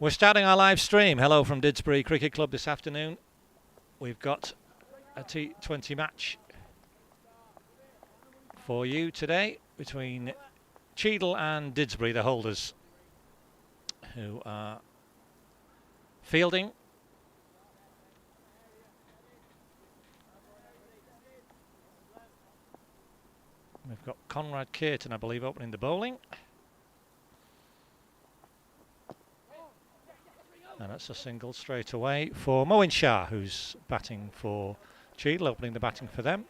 We're starting our live stream. Hello from Didsbury Cricket Club this afternoon. We've got a T20 match for you today between Cheadle and Didsbury, the holders, who are fielding. We've got Conrad Caton, I believe, opening the bowling. And that's a single straight away for Moin Shah, who's batting for Cheadle, opening the batting for them.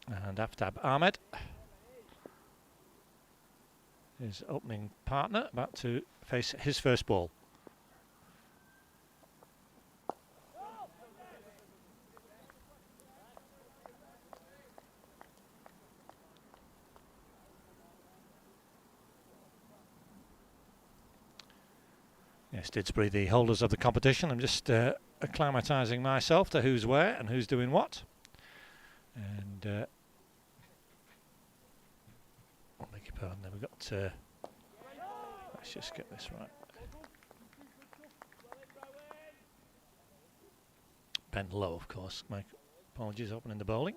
And Aftab Ahmed, his opening partner, about to face his first ball. Yes, Didsbury, the holders of the competition. I'm just acclimatising myself to who's where and who's doing what. And I beg your pardon, then we've got, let's just get this right. Ben Lowe, of course. My apologies, opening the bowling.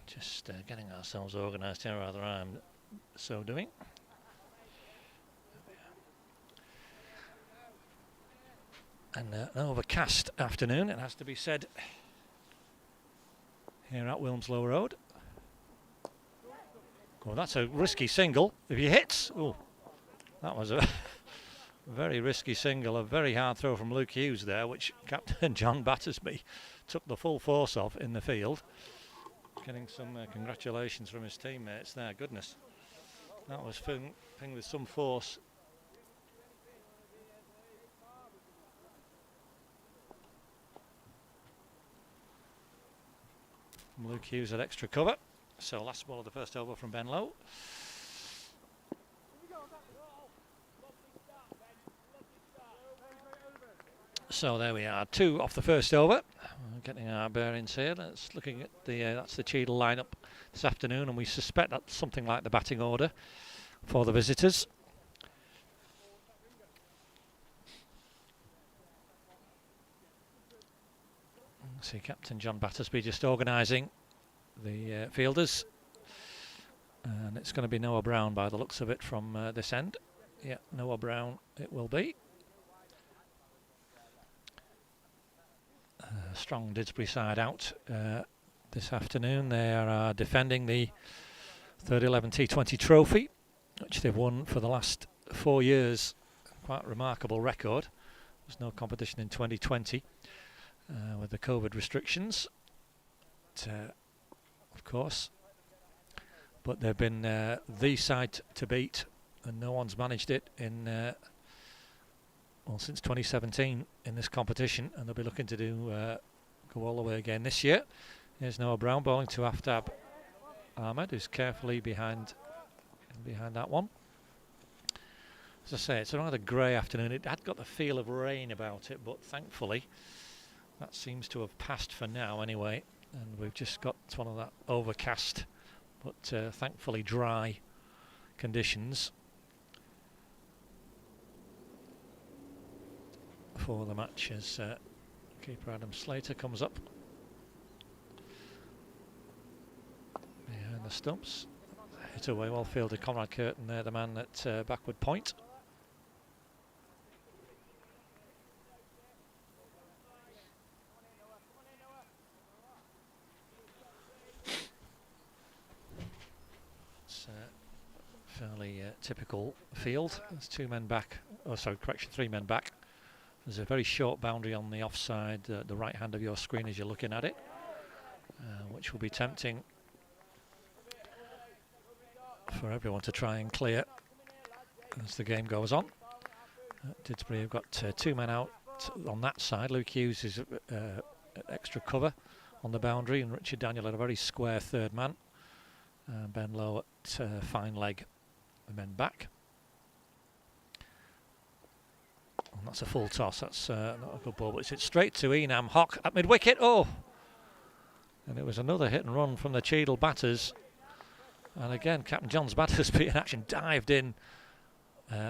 Just getting ourselves organised here, rather I'm so doing. And an overcast afternoon, it has to be said, here at Wilmslow Road. Oh, that's a risky single. If he hits, oh, that was a very risky single, a very hard throw from Luke Hughes there, which Captain John Battersby took the full force of in the field. Getting some congratulations from his teammates there, goodness. That was pinged with some force. Luke Hughes had extra cover. So last ball of the first over from Ben Lowe. So there we are, 2 off the first over. Getting our bearings here. That's looking at the that's the Cheadle lineup this afternoon, and we suspect that's something like the batting order for the visitors. See Captain John Battersby just organising the fielders, and it's going to be Noah Brown by the looks of it from this end. Yeah, Noah Brown it will be. Strong Didsbury side out this afternoon. They are defending the 311 T20 trophy, which they've won for the last 4 years. Quite a remarkable record. There's no competition in 2020 with the COVID restrictions, of course. But they've been the side to beat, and no one's managed it in since 2017 in this competition, and they'll be looking to go all the way again this year. Here's Noah Brown bowling to Aftab Ahmed, who's carefully behind that one. As I say, it's a rather grey afternoon. It had got the feel of rain about it, but thankfully that seems to have passed for now anyway, and we've just got one of that overcast but thankfully dry conditions for the match as keeper Adam Slater comes up behind the stumps. Hit away, well fielded. Conrad Caton there, the man at backward point. It's a fairly typical field. There's 2 men back, oh sorry, correction, 3 men back. There's a very short boundary on the offside, the right hand of your screen as you're looking at it, which will be tempting for everyone to try and clear as the game goes on. Didsbury have got 2 men out on that side. Luke Hughes is extra cover on the boundary, and Richard Daniel had a very square 3rd man. Ben Lowe at fine leg, the men back. And that's a full toss. That's not a good ball, but it's hit straight to Enam Hock at mid-wicket. Oh! And it was another hit and run from the Cheadle batters. And again, Captain John's batters being action dived in,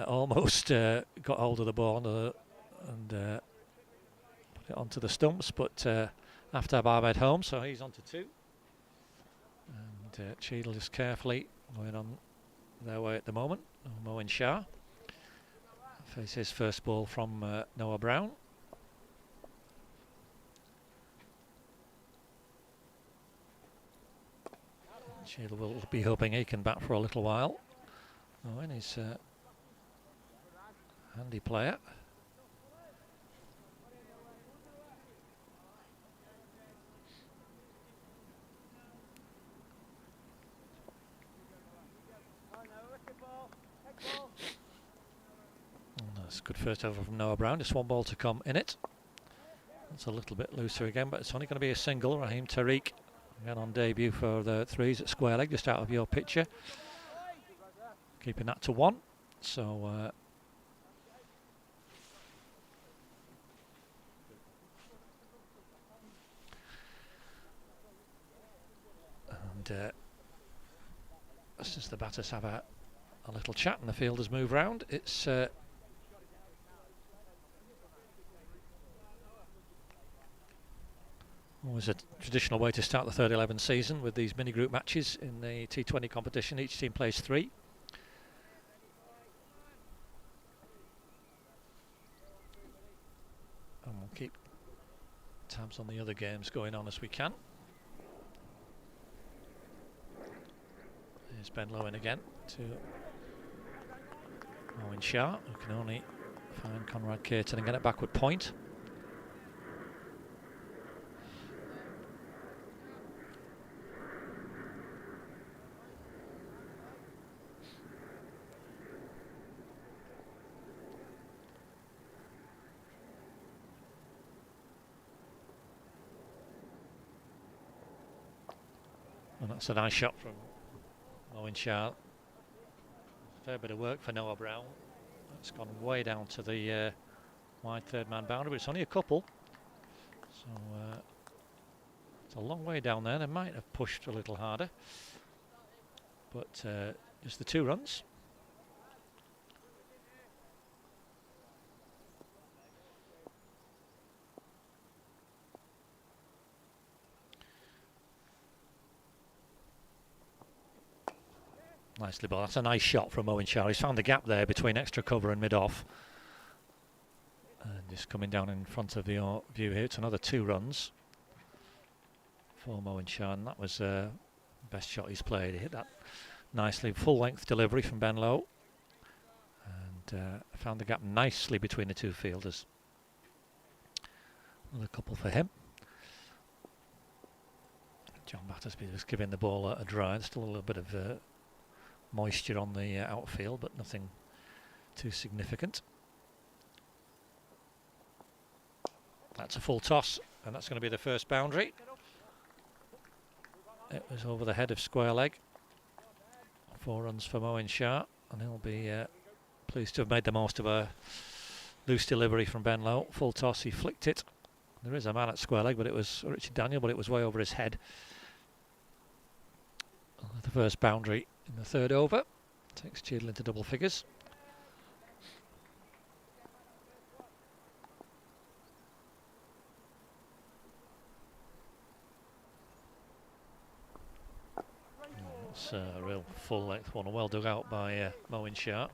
almost got hold of the ball and put it onto the stumps. But Aftab Ahmed home, so he's on to 2. And Cheadle just carefully going on their way at the moment. Moeen Shah faces his first ball from Noah Brown. Cheadle will be hoping he can bat for a little while. Moeen is a handy player. That's a good first over from Noah Brown. Just one ball to come in it. It's a little bit looser again, but it's only going to be a single. Raheem Tariq again on debut for the 3s at square leg, just out of your picture. Keeping that to 1. So as just the batters have a little chat and the fielders move round, it's always a traditional way to start the third 11 season with these mini group matches in the T20 competition. Each team plays 3. And we'll keep tabs on the other games going on as we can. Here's Ben Lowen again to Moeen Shah, who can only find Conrad Caton and get it backward point. And that's a nice shot from Moeen Shah. Fair bit of work for Noah Brown. It's gone way down to the wide third man boundary, but it's only a couple. So it's a long way down there. They might have pushed a little harder. But just the 2 runs. Nicely ball. That's a nice shot from Moeen Shah. He's found the gap there between extra cover and mid-off. And just coming down in front of your view here. It's another 2 runs for Moeen Shah, and that was the best shot he's played. He hit that nicely. Full-length delivery from Ben Lowe. And found the gap nicely between the 2 fielders. Another couple for him. John Battersby just giving the ball a dry. There's still a little bit of moisture on the outfield, but nothing too significant. That's a full toss, and that's going to be the first boundary. It was over the head of square leg. 4 runs for Moeen Shah, and he'll be pleased to have made the most of a loose delivery from Ben Lowe. Full toss, he flicked it. There is a man at square leg, but it was Richard Daniel, but it was way over his head. The first boundary in the 3rd over takes Cheadle into double figures. It's a real full length one, well dug out by Moeen Shah.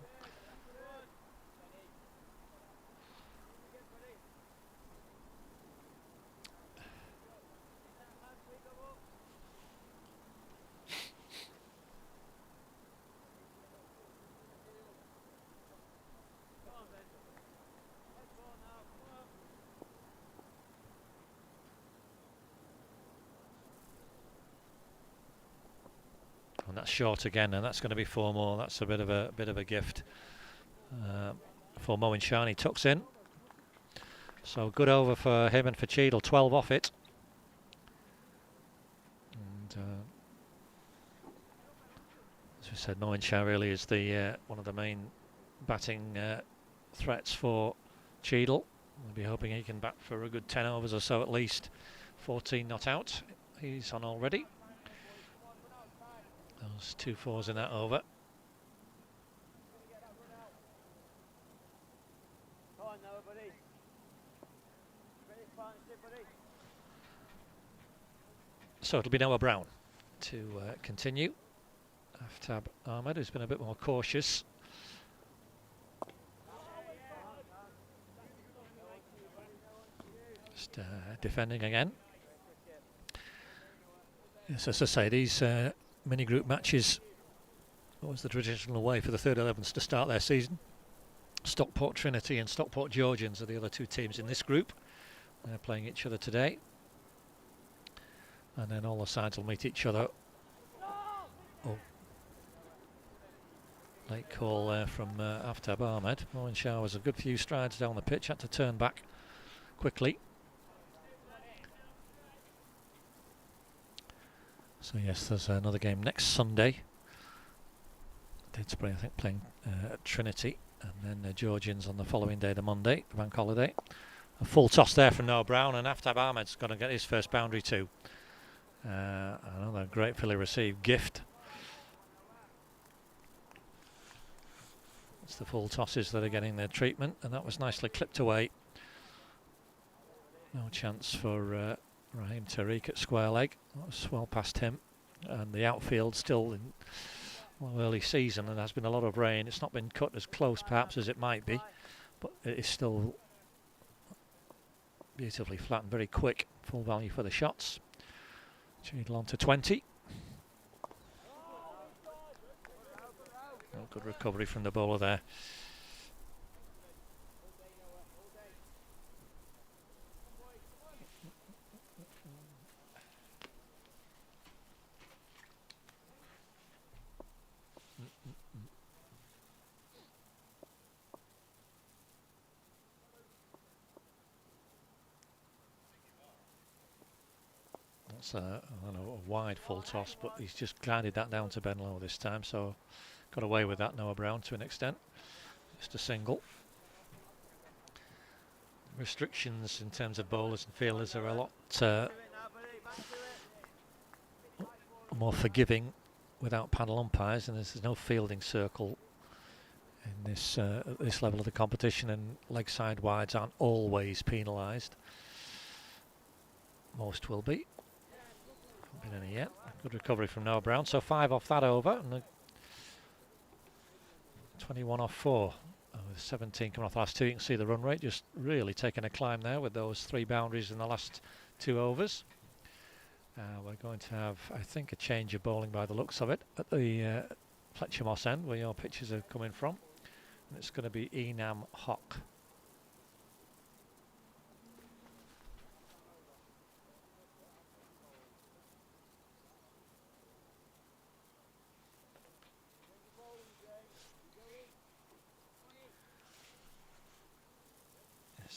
And that's short again, and that's going to be 4 more. That's a bit of a gift for Moeen Shah. He tucks in. So good over for him and for Cheadle. 12 off it. And as we said, Moeen Shah really is the one of the main batting threats for Cheadle. We'll be hoping he can bat for a good 10 overs or so at least. 14 not out. He's on already. Those 2 fours in that over. So it'll be Noah Brown to continue. Aftab Ahmed, who's been a bit more cautious. Just defending again. Yes, as I say, these mini group matches was the traditional way for the third 11s to start their season. Stockport Trinity and Stockport Georgians are the other 2 teams in this group. They're playing each other today. And then all the sides will meet each other. Oh. Late call there from Aftab Ahmed. Moin Shah was a good few strides down the pitch, had to turn back quickly. So yes, there's another game next Sunday. Didsbury, I think, playing Trinity, and then the Georgians on the following day, the Monday, the bank holiday. A full toss there from Noah Brown, and Aftab Ahmed's going to get his first boundary too. Another gratefully received gift. It's the full tosses that are getting their treatment, and that was nicely clipped away. No chance for Raheem Tariq at square leg. That was well past him, and the outfield still in early season, and there's been a lot of rain. It's not been cut as close perhaps as it might be, but it is still beautifully flat and very quick. Full value for the shots. Cheadle on to 20. Oh, good recovery from the bowler there. That's a wide full toss, but he's just guided that down to Ben Lowe this time, so got away with that, Noah Brown, to an extent. Just a single. Restrictions in terms of bowlers and fielders are a lot more forgiving without panel umpires, and there's no fielding circle in this at this level of the competition, and leg side wides aren't always penalised. Most will be. Haven't been any yet. Good recovery from Noah Brown. So 5 off that over, and 21 off 4. With 17 coming off the last 2, you can see the run rate just really taking a climb there with those 3 boundaries in the last 2 overs. We're going to have, I think, a change of bowling by the looks of it at the Fletcher Moss end, where your pitches are coming from. And it's going to be Enam Hock.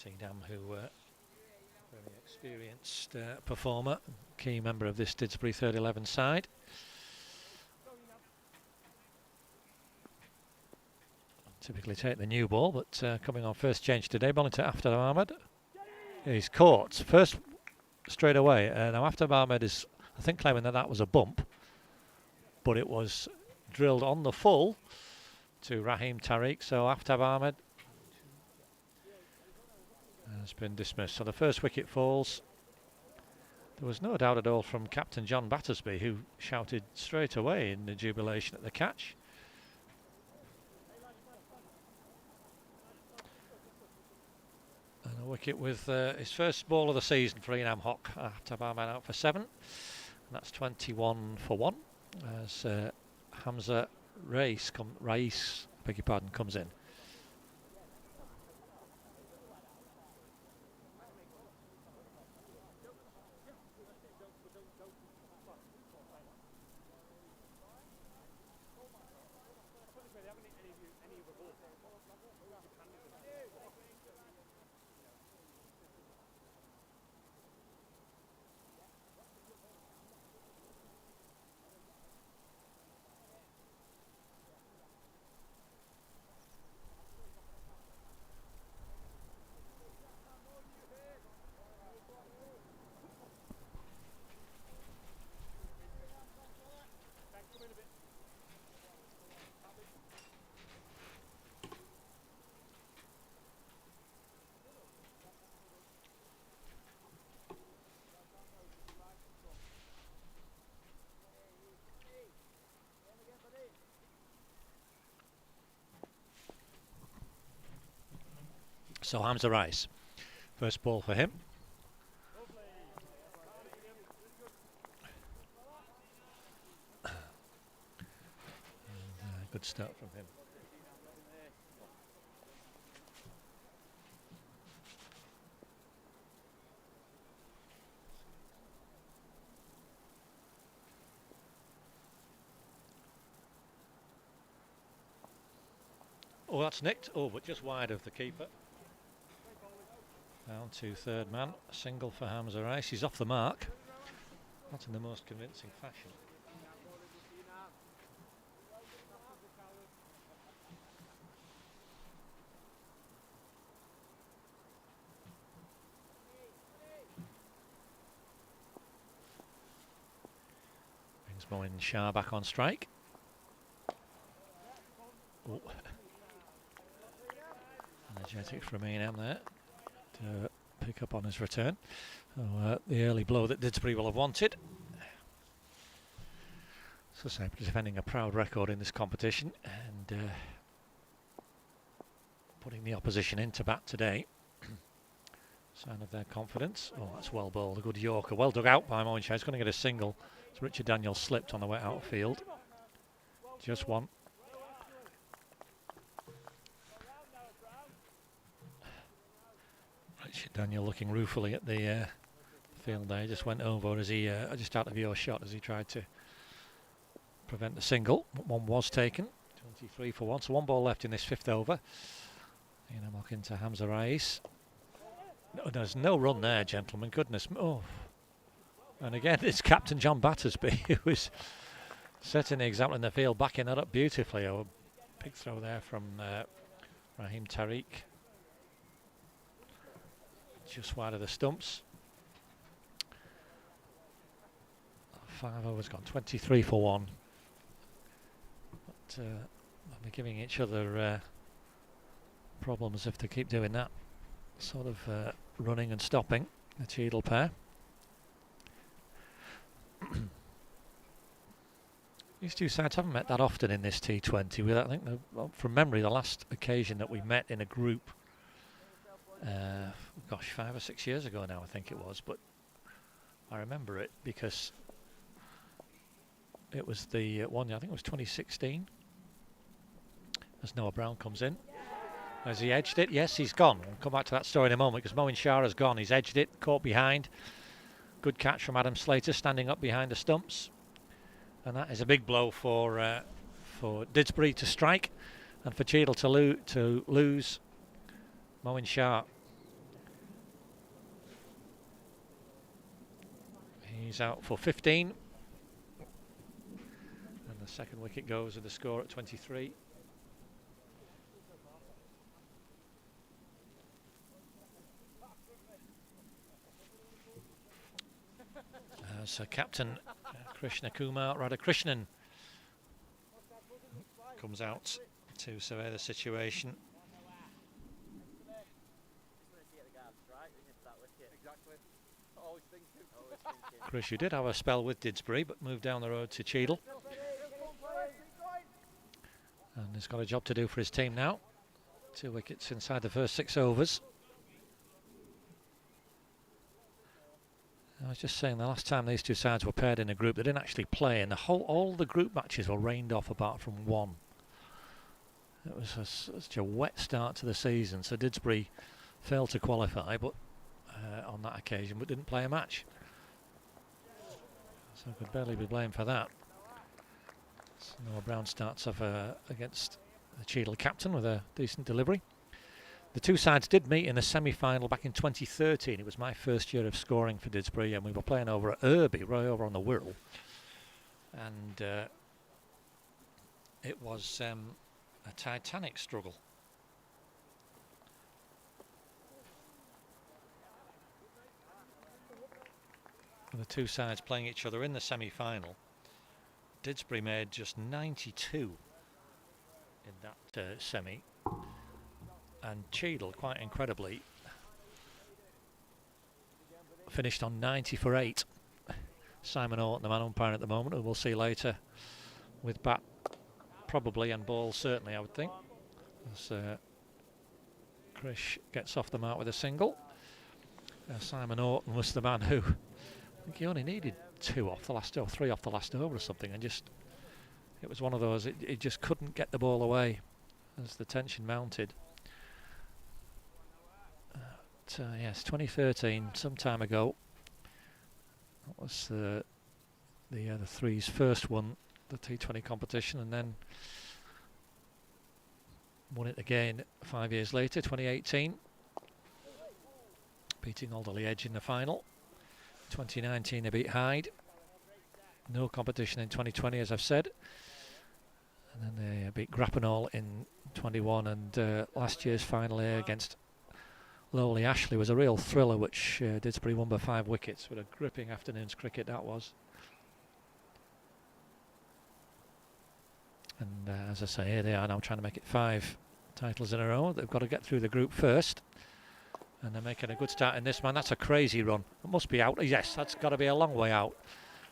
Enam, who very experienced performer, key member of this Didsbury third 11 side. Typically take the new ball, but coming on first change today, bowling to Aftab Ahmed. He's caught first straight away. Now Aftab Ahmed is, I think, claiming that that was a bump, but it was drilled on the full to Raheem Tariq. So Aftab Ahmed has been dismissed. So the first wicket falls. There was no doubt at all from Captain John Battersby, who shouted straight away in the jubilation at the catch. And a wicket with his first ball of the season for Enam Hock. Aftab Ahmed out for 7. And that's 21 for 1 as Hamza Rais, beg your pardon, comes in. So Hamza Rice, first ball for him. Good start from him. Oh, that's nicked. Oh, but just wide of the keeper. Down to third man. A single for Hamza Rice. He's off the mark. Not in the most convincing fashion. Brings Moin Shah back on strike. Oh. Energetic from A&M there to pick up on his return. So, the early blow that Didsbury will have wanted. So Cyprus defending a proud record in this competition and putting the opposition into bat today. Sign of their confidence. Oh, that's well bowled. A good Yorker. Well dug out by Moin Shah. He's going to get a single. So Richard Daniels slipped on the way outfield. Just one. Richard Daniel looking ruefully at the field there. He just went over as he just out of your shot as he tried to prevent the single. One was taken. 23 for 1. So one ball left in this fifth over. Look into Hamza Rice. No, there's no run there, gentlemen. Goodness. Oh. And again, it's Captain John Battersby who is setting the example in the field, backing that up beautifully. Oh, big throw there from Raheem Tariq. Just wide of the stumps. 5 overs gone, 23 for 1. But they'll be giving each other problems if they keep doing that. Sort of running and stopping, the Cheadle pair. These two sides haven't met that often in this T20. With I think, from memory, the last occasion that we met in a group, gosh, 5 or 6 years ago now, I think it was. But I remember it because it was the one. I think it was 2016. As Noah Brown comes in. Has he edged it? Yes, he's gone. We'll come back to that story in a moment because Moin Shah has gone. He's edged it, caught behind. Good catch from Adam Slater, standing up behind the stumps. And that is a big blow for Didsbury to strike and for Cheadle to lose Moin Shah. He's out for 15. And the second wicket goes with the score at 23. So Captain Krishna Kumar Radhakrishnan comes out to survey the situation. Chris, you did have a spell with Didsbury, but moved down the road to Cheadle. And he's got a job to do for his team now. 2 wickets inside the first 6 overs. I was just saying the last time these two sides were paired in a group, they didn't actually play, and all the group matches were rained off apart from one. It was such a wet start to the season, so Didsbury failed to qualify, but on that occasion, but didn't play a match. So could barely be blamed for that. So Noah Brown starts off against the Cheadle captain with a decent delivery. The two sides did meet in a semi-final back in 2013. It was my first year of scoring for Didsbury, and we were playing over at Irby, right over on the Wirral. And it was a titanic struggle. The two sides playing each other in the semi-final. Didsbury made just 92 in that semi. And Cheadle, quite incredibly, finished on 90 for 8. Simon Orton, the man umpire at the moment, who we'll see later with bat probably and ball certainly, I would think. As Krish gets off the mark with a single. Simon Orton was the man who, I think he only needed 2 off the last, or 3 off the last over or something, and just, it was one of those, it just couldn't get the ball away as the tension mounted. Yes, 2013, some time ago. That was the Threes first won the T20 competition, and then won it again 5 years later, 2018, beating Alderley Edge in the final. 2019 they beat Hyde. No competition in 2020, as I've said. And then they beat Grappenhall in 21, and last year's final here against Lowley Ashley was a real thriller, which Didsbury won by 5 wickets. What a gripping afternoon's cricket that was. And as I say, here they are now trying to make it 5 titles in a row. They've got to get through the group first. And they're making a good start in this, man. That's a crazy run. It must be out. Yes, that's got to be a long way out.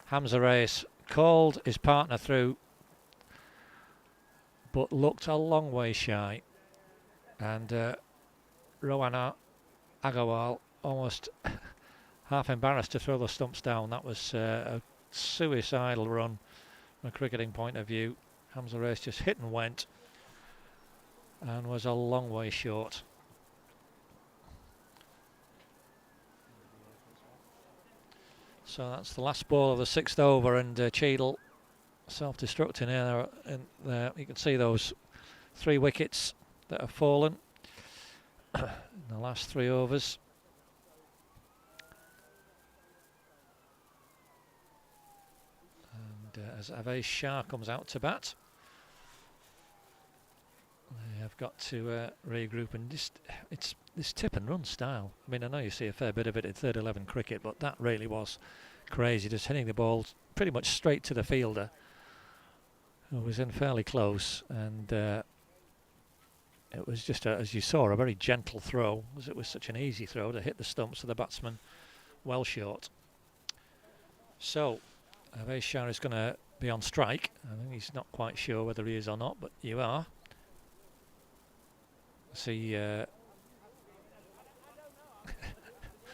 Hamza Reis called his partner through, but looked a long way shy. And Rohan Agarwal almost half embarrassed to throw the stumps down. That was a suicidal run from a cricketing point of view. Hamza Reis just hit and went and was a long way short. So that's the last ball of the 6th over, and Cheadle self-destructing here. And you can see those 3 wickets that have fallen in the last 3 overs. And as Avesh Shah comes out to bat, they have got to regroup, and it's this tip and run style. I mean, I know you see a fair bit of it in third 11 cricket, but that really was crazy, just hitting the ball pretty much straight to the fielder, who was in fairly close, and it was just, as you saw, a very gentle throw, as it was such an easy throw to hit the stumps of the batsman well short. So Avesh Shah is going to be on strike. I think he's not quite sure whether he is or not, but you are. See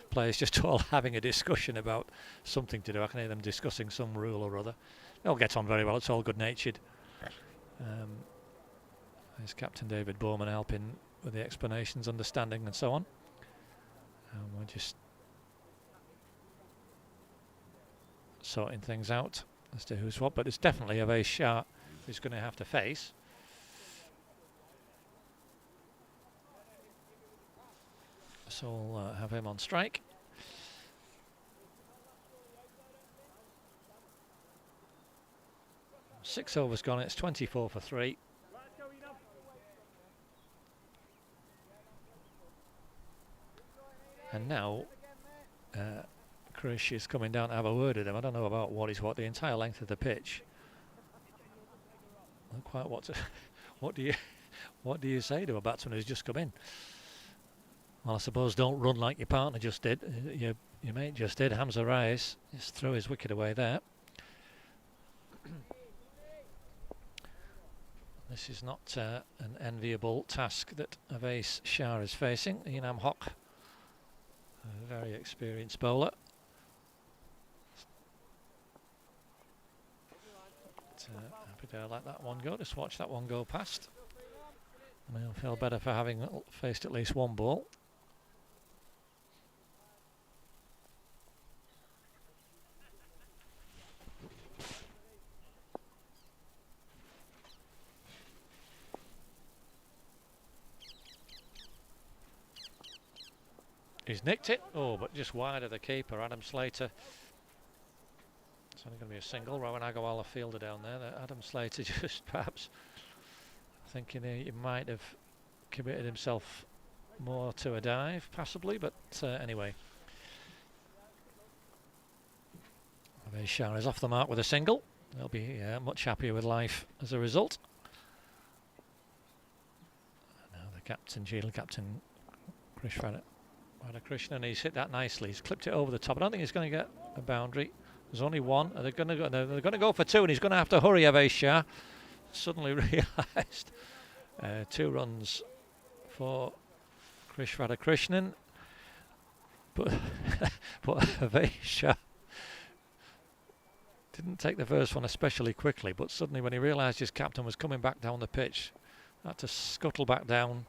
players just all having a discussion about something to do. I can hear them discussing some rule or other. They'll get on very well. It's all good-natured. There's Captain David Bowman helping with the explanations, understanding, and so on. And we're just sorting things out as to who's what. But it's definitely Avesh Shah who's going to have to face. So we'll have him on strike. Six overs gone, it's 24 for 3. And now Krish is coming down to have a word with him. I don't know about what is what, the entire length of the pitch. Not quite what to what do you say to a batsman who's just come in? Well, I suppose don't run like your partner just did. Your mate just did. Hamza Reis just threw his wicket away there. This is not an enviable task that Avesh Shah is facing. Inam Hock, a very experienced bowler. Happy to let that one go. Just watch that one go past. And he'll feel better for having faced at least one ball. He's nicked it. Oh, but just wide of the keeper, Adam Slater. It's only going to be a single. Rohan Agarwal, a fielder down there. Adam Slater just perhaps thinking he might have committed himself more to a dive, possibly. But anyway. Avesh Shah is off the mark with a single. They'll be much happier with life as a result. Now the captain, Cheadle captain, Krish Radhakrishnan, and he's hit that nicely. He's clipped it over the top. I don't think he's going to get a boundary. There's only one. They're going to go for 2, and he's going to have to hurry. Avesh Shah suddenly realised 2 runs for Krish Radhakrishnan, but Avesha didn't take the first one especially quickly, but suddenly when he realised his captain was coming back down the pitch, had to scuttle back down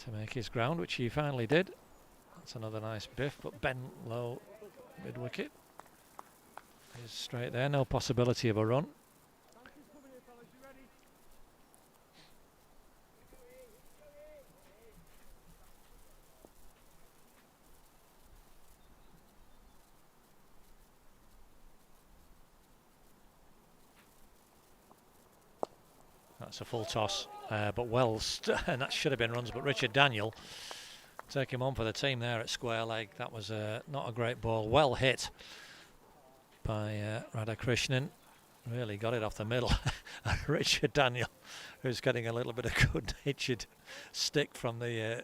to make his ground, which he finally did. That's another nice biff, but bent low mid-wicket. He's straight there, no possibility of a run. That's a full toss, but and that should have been runs, but Richard Daniel take him on for the team there at square leg. That was not a great ball, well hit by Radhakrishnan, really got it off the middle. Richard Daniel, who's getting a little bit of good-natured stick from the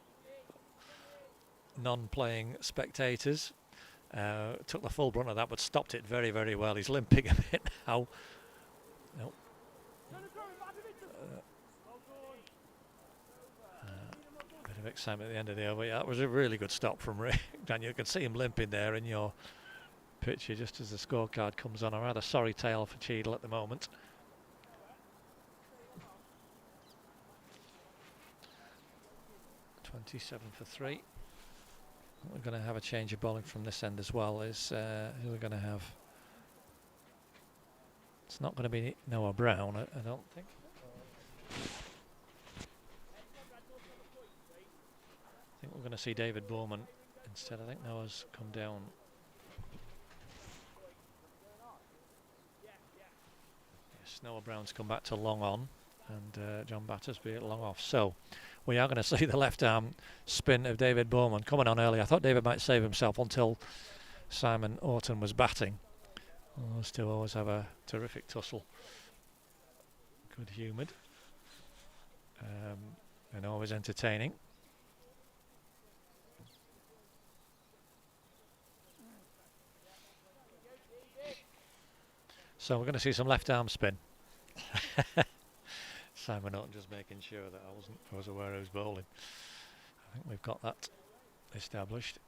non-playing spectators, took the full brunt of that but stopped it very, very well. He's limping a bit now. Nope. Bit of excitement at the end of the over. Yeah, that was a really good stop from Rick Daniel. You can see him limping there in your picture just as the scorecard comes on. A rather sorry tale for Cheadle at the moment. .27 for 3. We're going to have a change of bowling from this end as well. Is who we're going to have? It's not going to be Noah Brown, I don't think. I think we're going to see David Bowman instead. I think Noah's come down. Yes, Noah Brown's come back to long on, and John Battersby at long off. So we are going to see the left arm spin of David Bowman coming on early. I thought David might save himself until Simon Orton was batting. Those two always have a terrific tussle. Good humoured and always entertaining. So we're going to see some left arm spin. Simon Orton just making sure that I was aware I was bowling. I think we've got that established.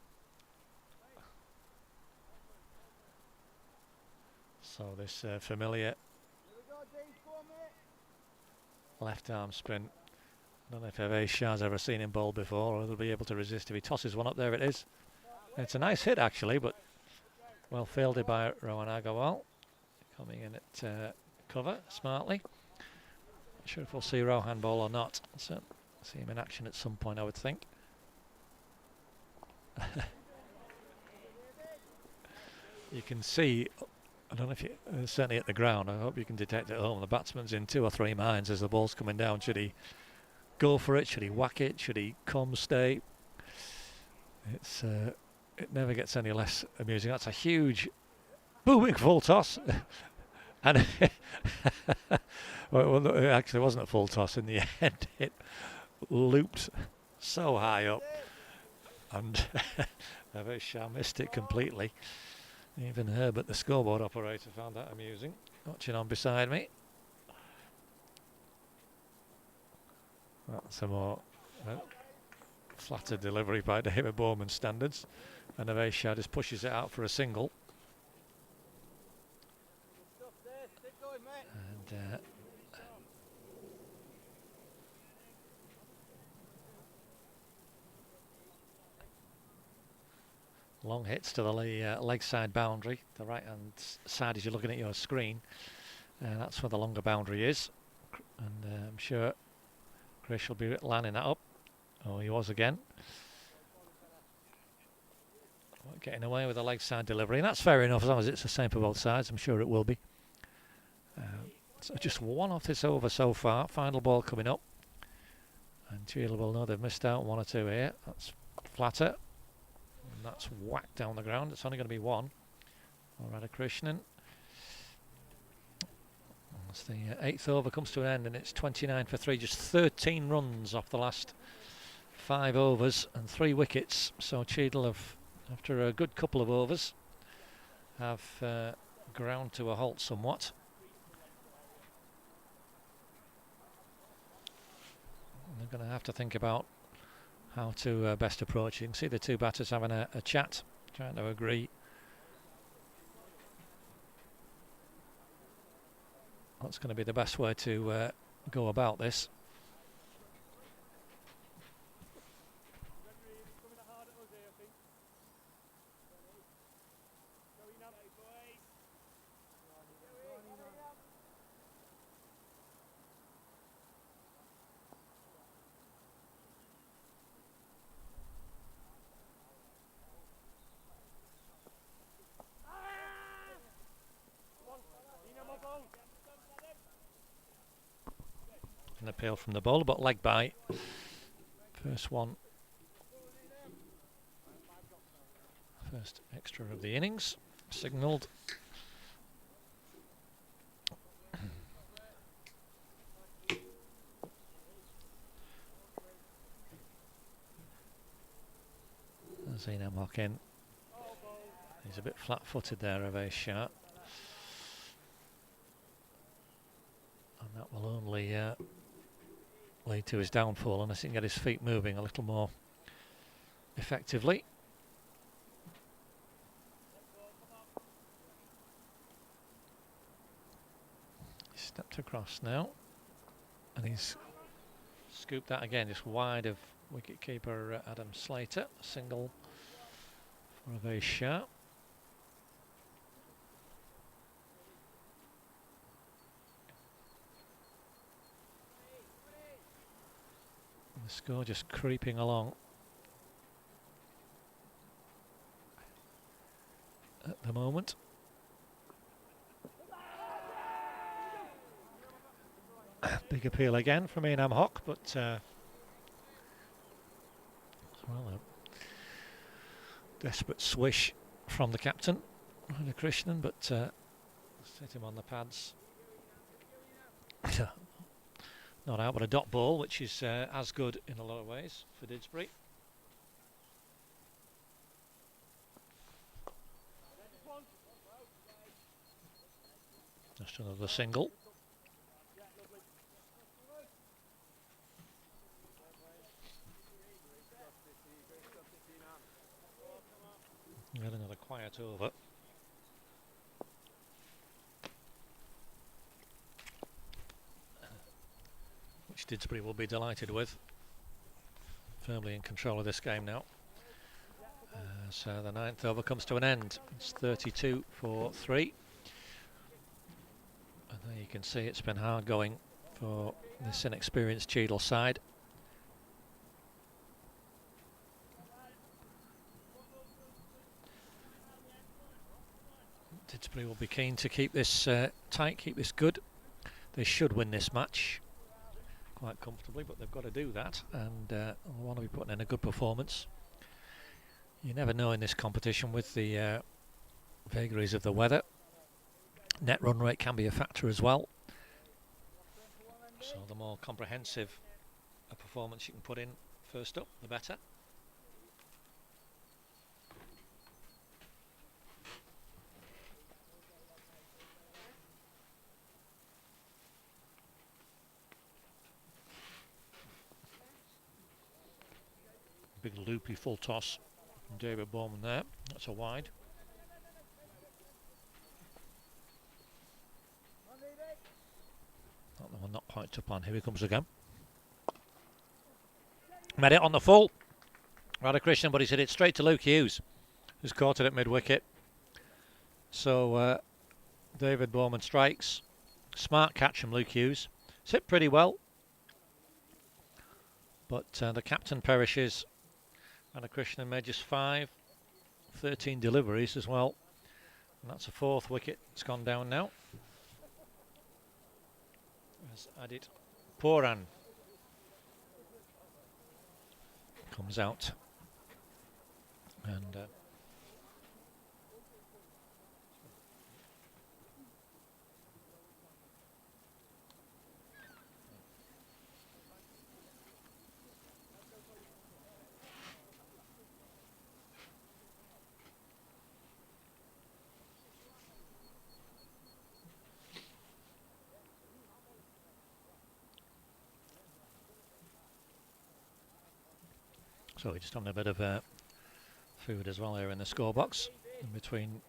So this familiar left arm spin. I don't know if Avesha's ever seen him bowl before, or he'll be able to resist if he tosses one up. There it is. It's a nice hit actually, but well fielded by Rohan Agarwal. Coming in at cover smartly. Not sure if we'll see Rohan bowl or not. So see him in action at some point, I would think. You can see, I don't know if you, certainly at the ground, I hope you can detect it at home, the batsman's in 2 or 3 minds as the ball's coming down. Should he go for it? Should he whack it? Should he come, stay? It's it never gets any less amusing. That's a huge booming full toss. And well, it actually wasn't a full toss in the end. It looped so high up, and Avesha missed it completely. Even Herbert, the scoreboard operator, found that amusing. Watching on beside me. That's a more flatter delivery by David Bowman standards, and Avesha just pushes it out for a single. And long hits to the leg side boundary, the right hand side as you're looking at your screen. That's where the longer boundary is, and I'm sure Krish will be lining that up. Oh, he was again. Getting away with the leg side delivery, and that's fair enough as long as it's the same for both sides. I'm sure it will be. So just one off this over so far. Final ball coming up, and Cheadle will know they've missed out 1 or 2 here. That's flatter, and that's whacked down the ground. It's only going to be 1. Radhakrishnan. As the 8th over comes to an end, and it's 29 for 3. Just 13 runs off the last 5 overs and 3 wickets. So Cheadle have, after a good couple of overs, have ground to a halt somewhat. They're going to have to think about how to best approach. You can see the two batters having a chat, trying to agree what's going to be the best way to go about this. An appeal from the bowler, but leg by. First one. First extra of the innings. Signalled. Zena Mokin. He's a bit flat-footed there, Ave Shah. And that will only lead to his downfall unless he can get his feet moving a little more effectively. He's stepped across now, and he's scooped that again, just wide of wicketkeeper Adam Slater. Single for Ave Shah. The score just creeping along at the moment. Big appeal again from Ian Hock, but well, a desperate swish from the captain, Krishnan, but set him on the pads. Not out, but a dot ball, which is as good in a lot of ways for Didsbury. Just another single. Get another quiet over. Which Didsbury will be delighted with. Firmly in control of this game now. So the 9th over comes to an end. It's 32 for 3. And there you can see it's been hard going for this inexperienced Cheadle side. Didsbury will be keen to keep this tight, keep this good. They should win this match quite comfortably, but they've got to do that, and want to be putting in a good performance. You never know in this competition with the vagaries of the weather. Net run rate can be a factor as well, so the more comprehensive a performance you can put in first up, the better. Big loopy full toss from David Bowman there. That's a wide. That one not quite up on. Here he comes again. Met it on the full. Radhakrishnan, but he's hit it straight to Luke Hughes, who's caught it at mid-wicket. So David Bowman strikes. Smart catch from Luke Hughes. It's hit pretty well. But the captain perishes. Radhakrishnan made just 13 deliveries as well. And that's a 4th wicket. It's gone down now. As Adit Pooran comes out. And So we're just having a bit of food as well here in the score box in between.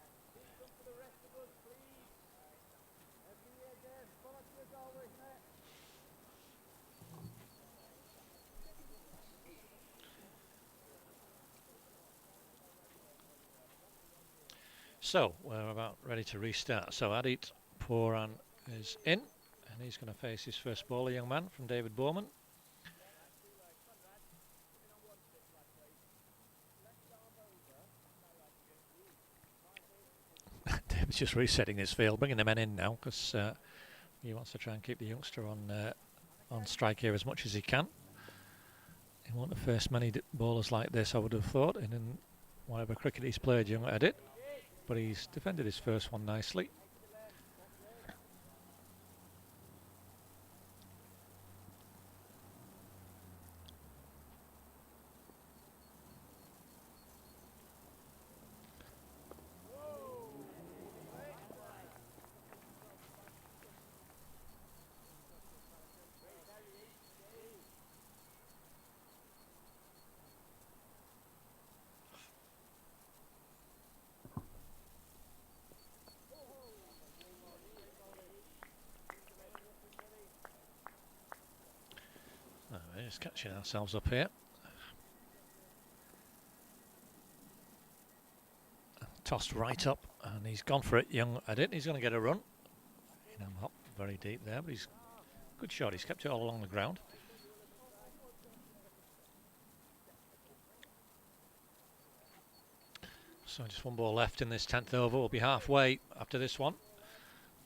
So we're about ready to restart. So Adit Poran is in, and he's going to face his first ball, a young man from David Bowman. David's just resetting his field, bringing the men in now because he wants to try and keep the youngster on strike here as much as he can. He won't have faced many bowlers like this, I would have thought, in whatever cricket he's played, young Adit. But he's defended his first one nicely. We're just catching ourselves up here. Tossed right up, and he's gone for it, young Adit. He's going to get a run. Hop very deep there, but he's good shot. He's kept it all along the ground. So just one ball left in this 10th over. We'll be halfway after this one.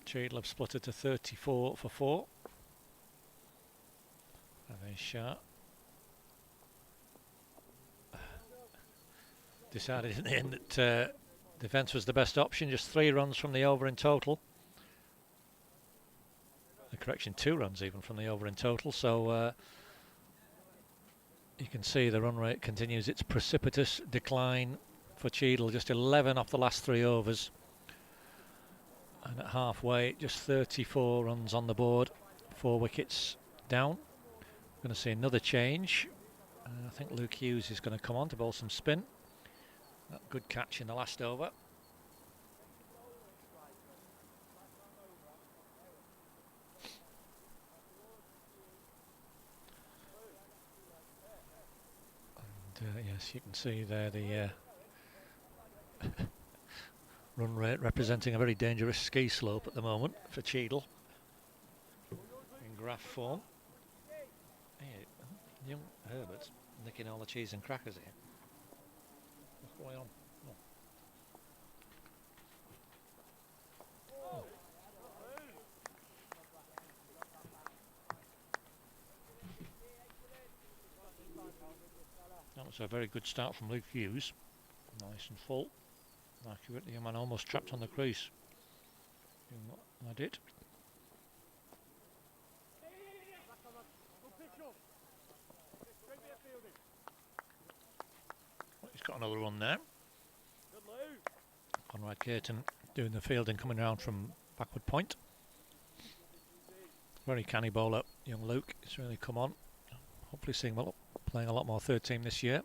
Cheadle have spluttered to 34 for 4. Very sharp. Decided in the end that defence was the best option. Just 3 runs from the over in total. The correction, 2 runs even from the over in total. So you can see the run rate continues its precipitous decline for Cheadle. Just 11 off the last 3 overs. And at halfway, just 34 runs on the board. 4 wickets down. Going to see another change. I think Luke Hughes is going to come on to bowl some spin. That good catch in the last over. And yes, you can see there the run rate representing a very dangerous ski slope at the moment for Cheadle in graph form. Young Herbert's nicking all the cheese and crackers here. What's going on? Oh. That was a very good start from Luke Hughes. Nice and full. Accurate. The young man almost trapped on the crease. I did. He's got another run there. Conrad Caton doing the fielding, coming around from backward point. Very canny bowler, young Luke. He's really come on. Hopefully seeing him playing a lot more third team this year.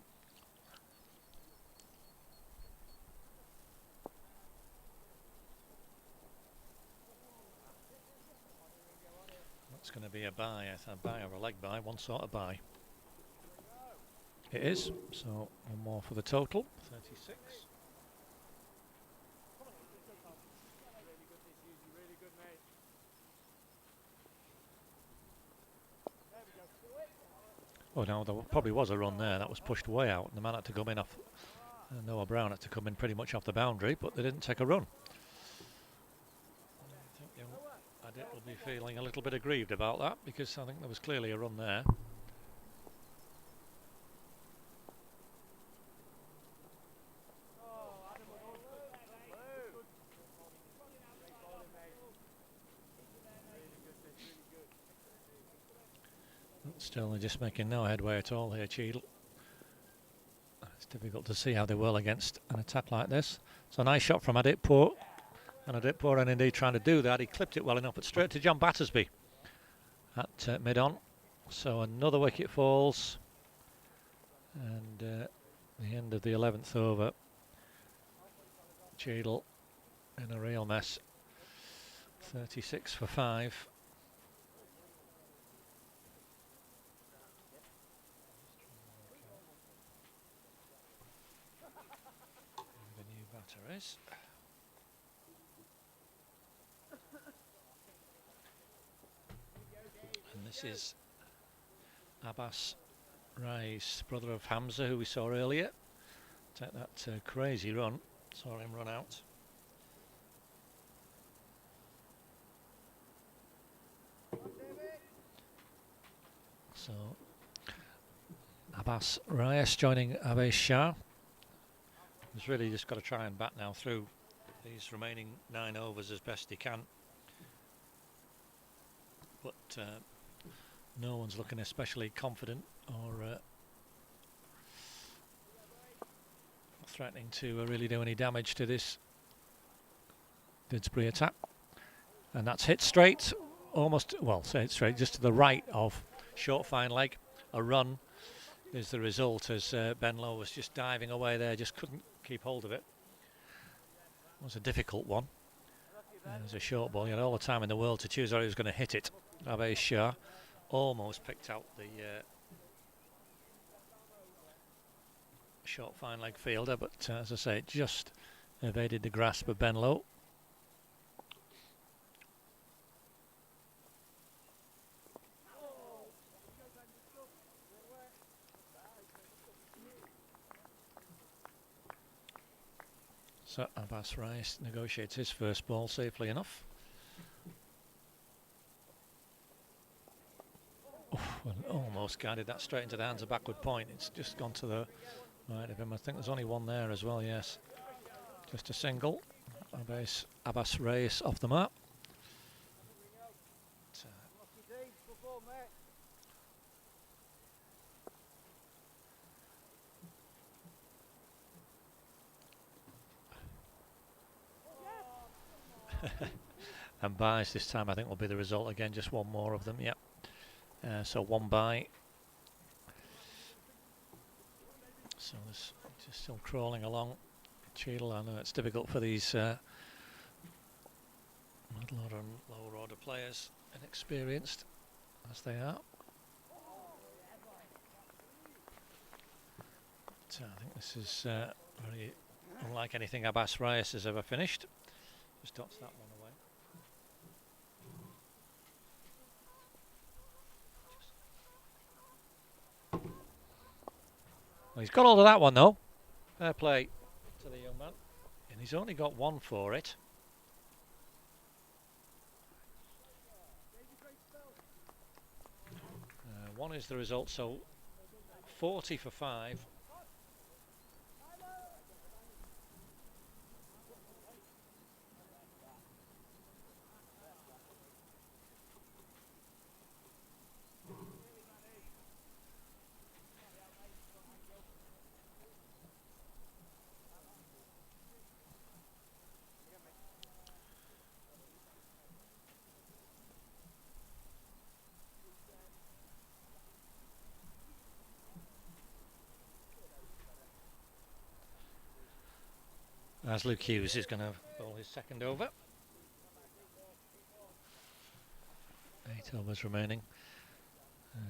That's going to be a bye, a bye or a leg bye, one sort of bye. It is, so one more for the total, 36. Oh no, there probably was a run there, that was pushed way out, and the man had to come in off, Noah Brown had to come in pretty much off the boundary, but they didn't take a run. I think young Adit will be feeling a little bit aggrieved about that, because I think there was clearly a run there. Still, they're just making no headway at all here, Cheadle. It's difficult to see how they will against an attack like this. So a nice shot from Adit Poor. And Adit Poor, and indeed trying to do that, he clipped it well enough, but straight to John Battersby at mid-on. So another wicket falls. And the end of the 11th over, Cheadle in a real mess. 36 for 5. The new batter is. And this is Abbas Rais, brother of Hamza, who we saw earlier. Take that crazy run. Saw him run out. So Abbas Rais joining Abesh Shah. He's really just got to try and bat now through these remaining 9 overs as best he can. But no one's looking especially confident or threatening to really do any damage to this Didsbury attack. And that's hit straight, almost, well, say it straight, just to the right of short fine leg. A run is the result as Ben Lowe was just diving away there, just couldn't keep hold of it. It was a difficult one. It was a short ball, you had all the time in the world to choose where he was going to hit it. Abesh Shah almost picked out the short fine leg fielder, but as I say, it just evaded the grasp of Ben Lowe. So Abbas Rais negotiates his first ball safely enough. Well, almost guided that straight into the hands of backward point. It's just gone to the right of him. I think there's only one there as well, yes. Just a single. Abbas Rais off the mark. And byes this time I think will be the result again, just one more of them, yep. So one bye. So it's just still crawling along. Cheadle, I know it's difficult for these middle order and lower order players, inexperienced as they are. So I think this is very unlike anything Abbas Rais has ever finished. Just dots that one away. Well, he's got all of that one though. Fair play to the young man. And he's only got one for it. One is the result, so 40 for 5. As Luke Hughes is going to bowl his second over. 8 overs remaining.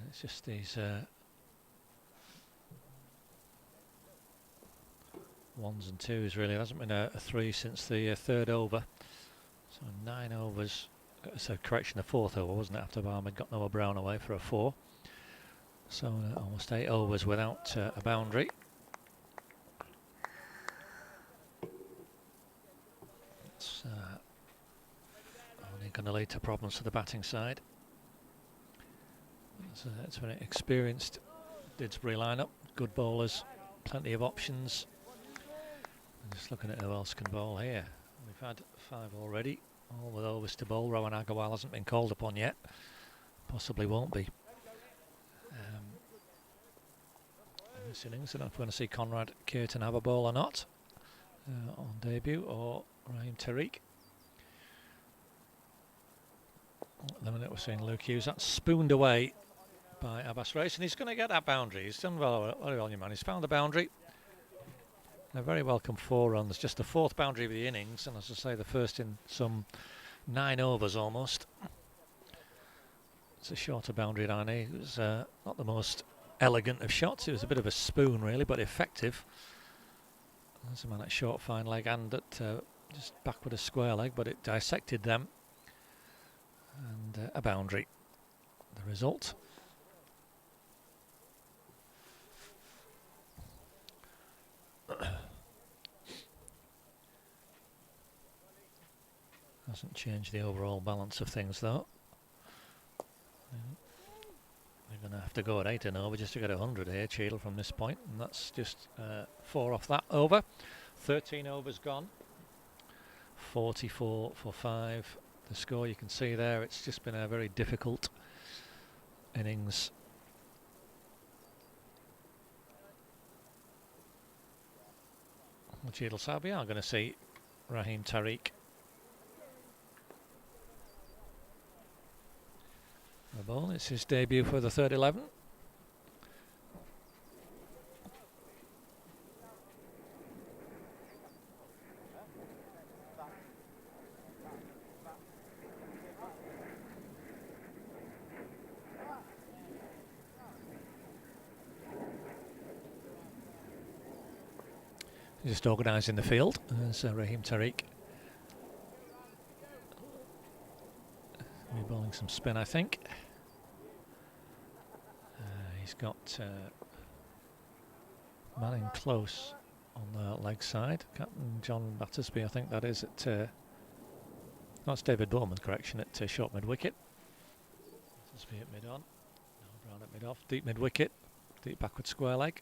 It's just these ones and twos really. There hasn't been a 3 since the third over. So 9 overs. So correction, the fourth over, wasn't it? After Barman got Noah Brown away for a 4. So almost 8 overs without a boundary. It's only going to lead to problems for the batting side. It's an experienced Didsbury lineup, good bowlers, plenty of options. I'm just looking at who else can bowl here. We've had 5 already, all with overs to bowl. Rowan Agarwal hasn't been called upon yet, possibly won't be. In this innings, I don't know if we're going to see Conrad Curtin have a ball or not on debut, or Raheem Tariq. At the minute we're seeing Luke Hughes. That's spooned away by Abbas Race, and he's going to get that boundary. He's done very well, your man. He's found the boundary. A very welcome 4 runs, just the 4th boundary of the innings, and as I say, the first in some 9 overs almost. It's a shorter boundary line. It was not the most elegant of shots. It was a bit of a spoon, really, but effective. There's a man at short fine leg and at just back with a square leg, but it dissected them. And a boundary, the result. Hasn't changed the overall balance of things though. We're going to have to go at 8 and over just to get 100 here, Cheadle, from this point, and that's just 4 off that over. 13 overs gone. 44 for 5. The score you can see there. It's just been a very difficult innings. The Cheadle side, we are going to see Raheem Tariq. The ball, it's his debut for the third 11. Just organising the field as Raheem Tariq. He's bowling some spin, I think. He's got Manning close on the leg side. Captain John Battersby, I think that is at. That's David Bowman, correction, at short mid wicket. Battersby at mid on. No, Brown at mid off. Deep mid wicket. Deep backward square leg.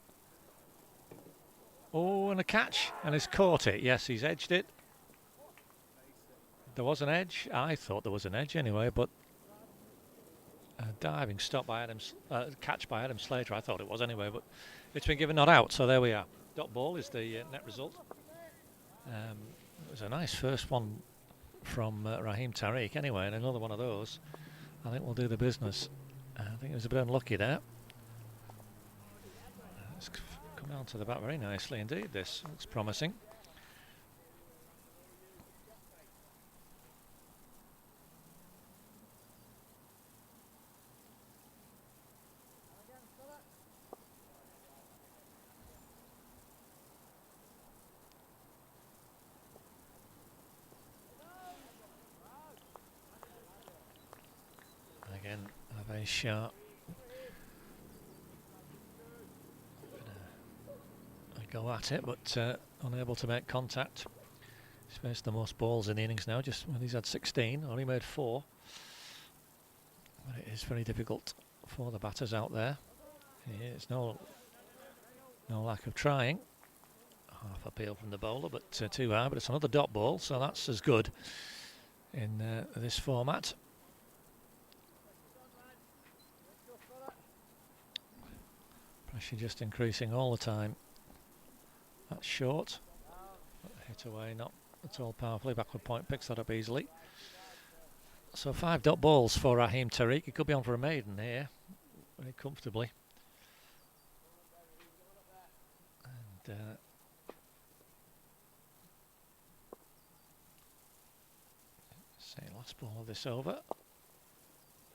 Oh, and a catch, and he's caught it. Yes, he's edged it. There was an edge. I thought there was an edge anyway, but a diving stop by catch by Adam Slater. I thought it was anyway, but it's been given not out. So there we are. Dot ball is the net result. It was a nice first one from Raheem Tariq anyway, and another one of those I think will do the business. I think it was a bit unlucky there. It's come down to the bat very nicely indeed. This looks promising. Again, a very sharp. Go at it, but unable to make contact. He's faced the most balls in the innings now. Just when he's had 16, only made 4. But it is very difficult for the batters out there. It's no lack of trying. Half appeal from the bowler, but too high. But it's another dot ball, so that's as good in this format. Pressure just increasing all the time. That's short. Hit away, not at all powerfully. Backward point picks that up easily. So 5 dot balls for Raheem Tariq. He could be on for a maiden here, very comfortably. And say last ball of this over.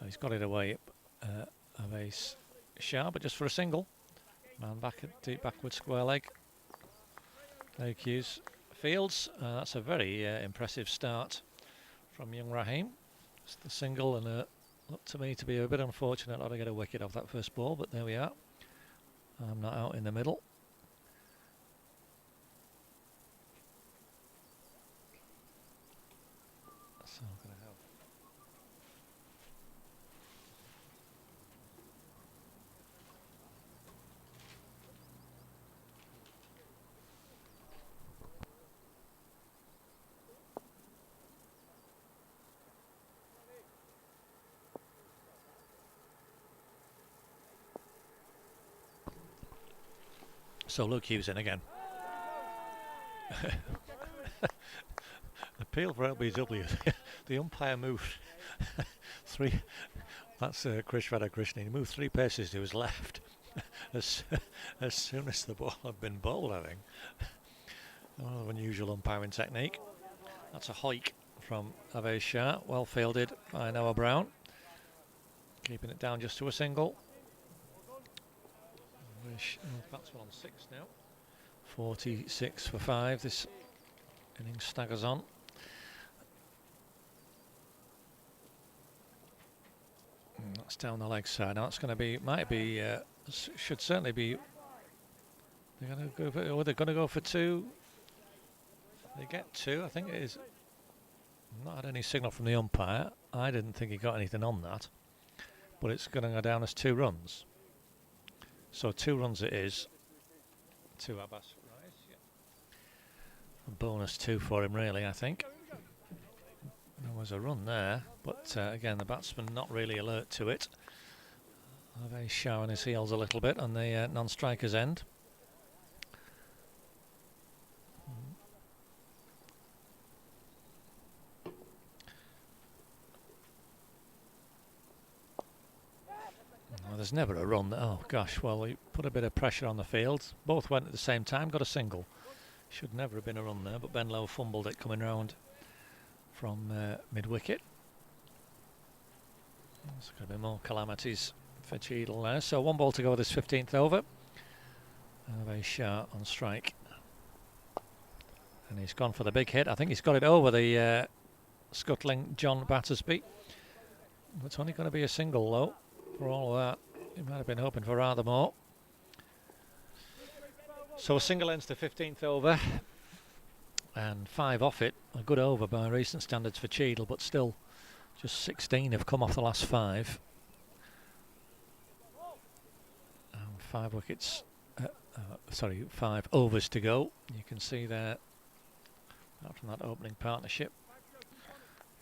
He's got it away of ace sharp, but just for a single. Man back at deep backward square leg. No cues. Fields. That's a very impressive start from young Raheem. Just the single, and looked to me to be a bit unfortunate not to get a wicket off that first ball, but there we are. I'm not out in the middle. So I'm going to have. So Luke Hughes in again. Appeal for LBW. The umpire moved That's Krish Radhakrishnan. He moved 3 paces to his left as soon as the ball had been bowled, I think. Another unusual umpiring technique. That's a hike from Avesh Shah. Well fielded by Noah Brown. Keeping it down just to a single. Batsman on 6 now. 46 for 5. This innings staggers on. That's down the leg side. Now it's going to be, should certainly be. They're going to go for. They're going to go for 2. They get 2. I think it is. Not had any signal from the umpire. I didn't think he got anything on that, but it's going to go down as 2 runs. So 2 runs it is. 2 Abbas Rise. Yeah. A bonus 2 for him, really. I think. There was a run there, but again the batsman not really alert to it. Avesh Shah on his heels a little bit on the non-striker's end. There's never a run. Oh gosh, well he put a bit of pressure on the field. Both went at the same time, got a single. Should never have been a run there, but Ben Lowe fumbled it coming round from mid-wicket. There's going to be more calamities for Cheadle there. So 1 ball to go this 15th over. Avesh Shah on strike. And he's gone for the big hit. I think he's got it over the scuttling John Battersby. It's only going to be a single though. For all of that, he might have been hoping for rather more. So a single ends the 15th over. And 5 off it. A good over by recent standards for Cheadle, but still just 16 have come off the last 5. And 5 wickets, 5 overs to go. You can see there, out from that opening partnership.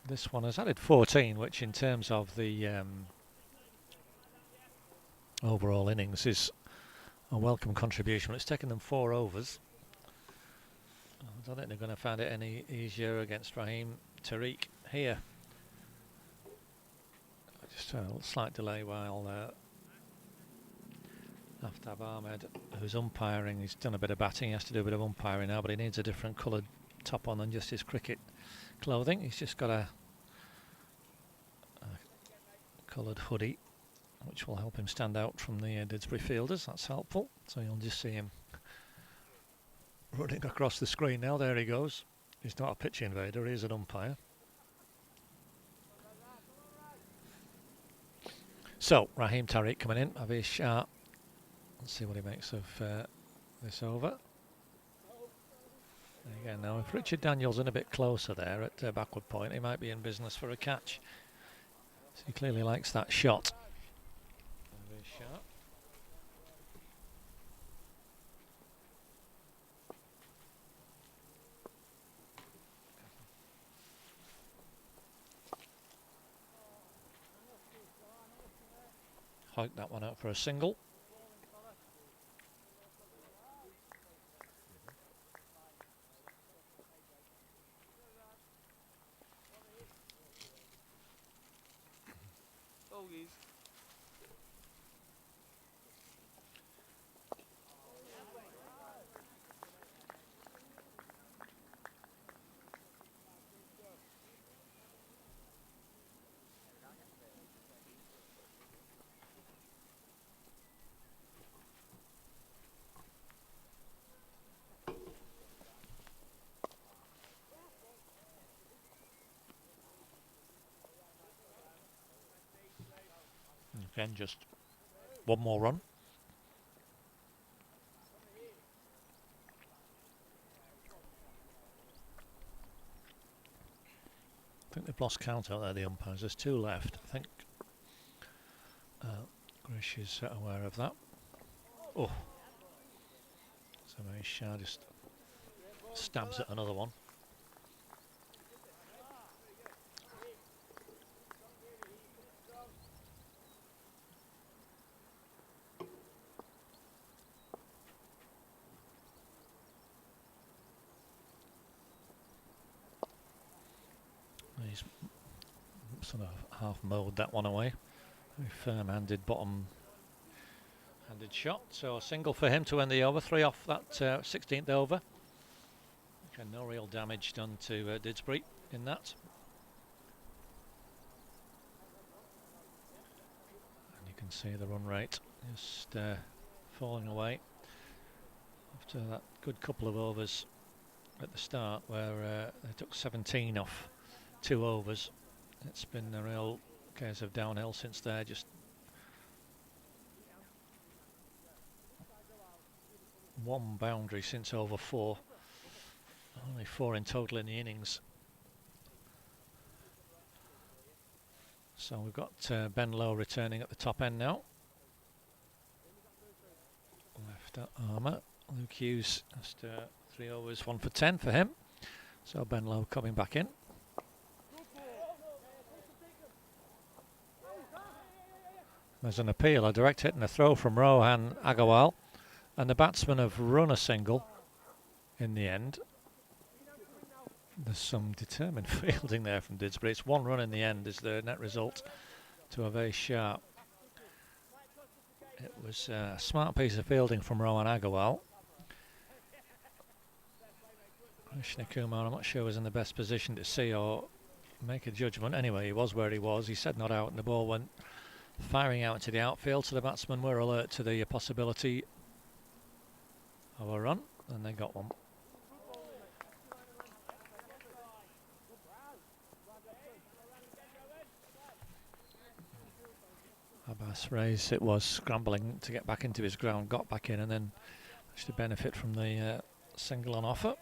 This one has added 14, which in terms of the overall innings is a welcome contribution. It's taken them 4 overs. I don't think they're going to find it any easier against Raheem Tariq here. Just a slight delay while Aftab Ahmed, who's umpiring, he's done a bit of batting. He has to do a bit of umpiring now, but he needs a different coloured top on than just his cricket clothing. He's just got a coloured hoodie, which will help him stand out from the Didsbury fielders. That's helpful. So you'll just see him running across the screen now. There he goes. He's not a pitch invader, he is an umpire. So Raheem Tariq coming in. Avesh Shah. Let's see what he makes of this over. Again, now if Richard Daniels in a bit closer there at backward point, he might be in business for a catch. So he clearly likes that shot. Avesh Shah. Hiked that one out for a single. Bogies. Again, just one more run. I think they've lost count out there, the umpires. There's 2 left. I think Grish is aware of that. Oh. So Avesh Shah just stabs at another one. He's sort of half mowed that one away. Very firm-handed, bottom-handed shot. So a single for him to end the over. 3 off that 16th over. Okay, no real damage done to Didsbury in that. And you can see the run rate just falling away after that good couple of overs at the start where they took 17 off 2 overs. It's been a real case of downhill since there. Just one boundary since over 4. Only 4 in total in the innings. So we've got Ben Lowe returning at the top end now. Left armour. Luke Hughes, just 3 overs, 1 for 10 for him. So Ben Lowe coming back in. There's an appeal, a direct hit and a throw from Rohan Agarwal. And the batsmen have run a single in the end. There's some determined fielding there from Didsbury. It's 1 run in the end is the net result to a very sharp. It was a smart piece of fielding from Rohan Agarwal. Krishna Kumar, I'm not sure, was in the best position to see or make a judgment. Anyway, he was where he was. He said not out, and the ball went firing out into the outfield. So the batsmen were alert to the possibility of a run, and they got one. Abbas Reis, it was scrambling to get back into his ground, got back in, and then managed to benefit from the single on offer.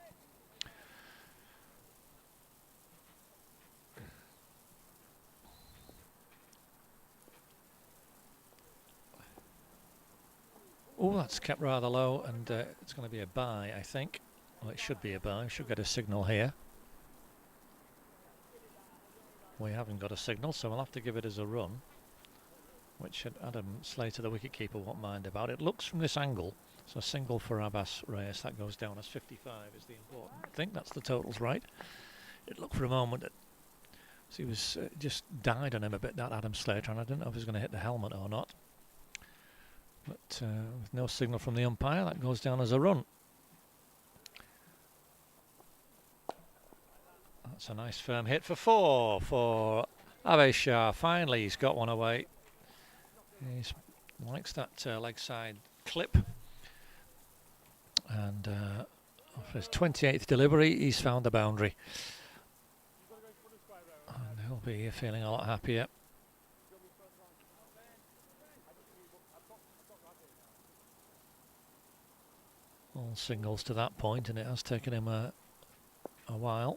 Oh, that's kept rather low, and it's going to be a bye, I think. Well, it should be a bye. We should get a signal here. We haven't got a signal, so we'll have to give it as a run, which Adam Slater, the wicketkeeper, won't mind about. It looks from this angle, so a single for Abbas Reyes, that goes down as 55 is the important thing. That's the totals right. It looked for a moment that he was just died on him a bit, that Adam Slater, and I didn't know if he was going to hit the helmet or not. But with no signal from the umpire, that goes down as a run. That's a nice firm hit for 4 for Avesh Shah. Finally, he's got one away. He likes that leg side clip. And for his 28th delivery, he's found the boundary. And he'll be feeling a lot happier. All singles to that point, and it has taken him a while.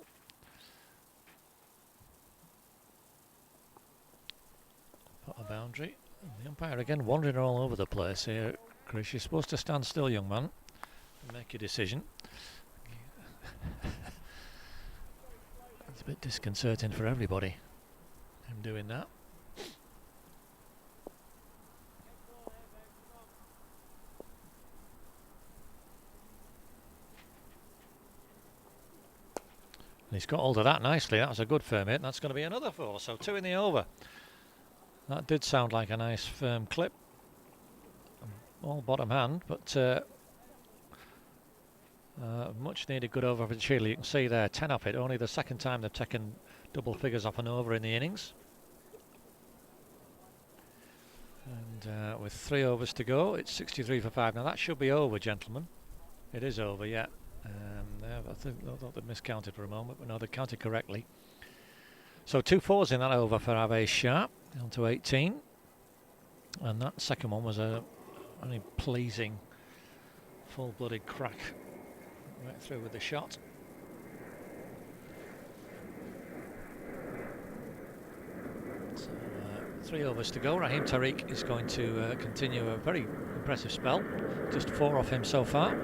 Put a boundary. And the umpire again wandering all over the place here. Chris, you're supposed to stand still, young man, and make your decision. It's a bit disconcerting for everybody, him doing that. He's got hold of that nicely. That was a good firm hit. That's going to be another 4. So 2 in the over. That did sound like a nice firm clip. All bottom hand, but much needed good over for Cheadle. You can see there 10 off it. Only the second time they've taken double figures off an over in the innings. And with 3 overs to go, it's 63 for 5. Now that should be over, gentlemen. It is over, yeah. I thought they'd miscounted for a moment, but no, they counted correctly. So 2 4s in that over for Avesh Shah, down to 18. And that second one was a very pleasing, full-blooded crack right through with the shot. So 3 overs to go. Raheem Tariq is going to continue a very impressive spell. Just 4 off him so far.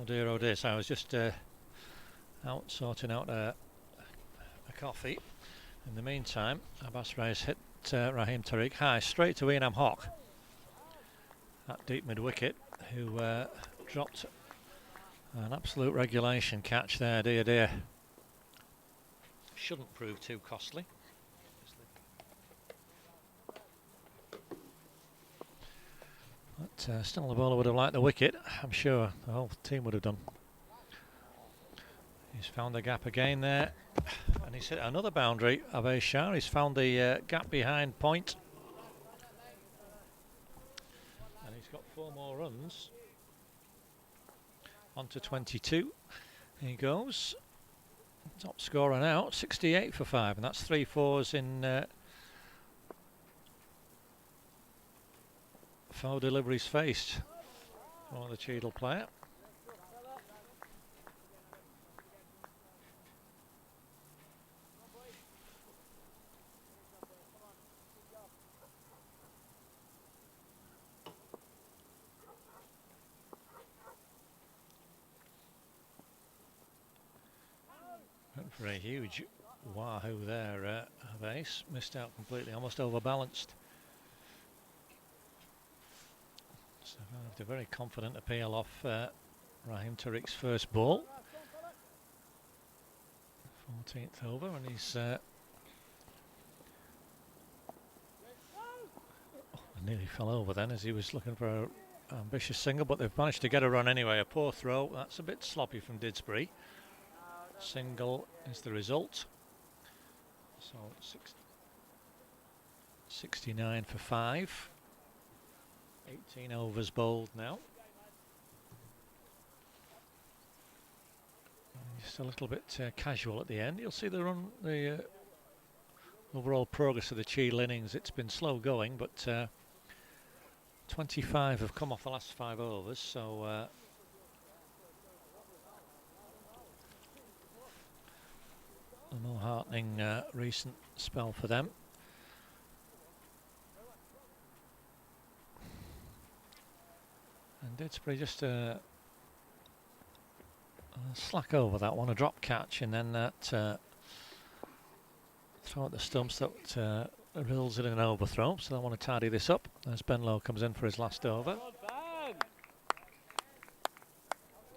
Oh dear, so I was just out sorting out a coffee. In the meantime, Abbas Reis hit Raheem Tariq high, straight to Ian Hock at deep mid-wicket, who dropped an absolute regulation catch there, dear. Shouldn't prove too costly. But still the bowler would have liked the wicket, I'm sure the whole team would have done. He's found the gap again there, and he's hit another boundary of a Shah. He's found the gap behind point, and he's got 4 more runs. On to 22. He goes. Top scorer now, 68 for 5, and that's 3 fours in 4 deliveries faced for the Cheadle player. Went for a huge wahoo there, Ace. Missed out completely, almost overbalanced. Survived a very confident appeal off Raheem Tariq's first ball. 14th over, and he's nearly fell over then as he was looking for an ambitious single, but they've managed to get a run anyway. A poor throw, that's a bit sloppy from Didsbury. Single is the result. So 69 for 5. 18 overs bowled now. Just a little bit casual at the end. You'll see the run, the overall progress of the Cheadle innings. It's been slow going, but 25 have come off the last 5 overs, so a more heartening recent spell for them. And Didsbury just slack over that one, a drop catch, and then that throw at the stumps that reels it in an overthrow. So they want to tidy this up as Ben Lowe comes in for his last over.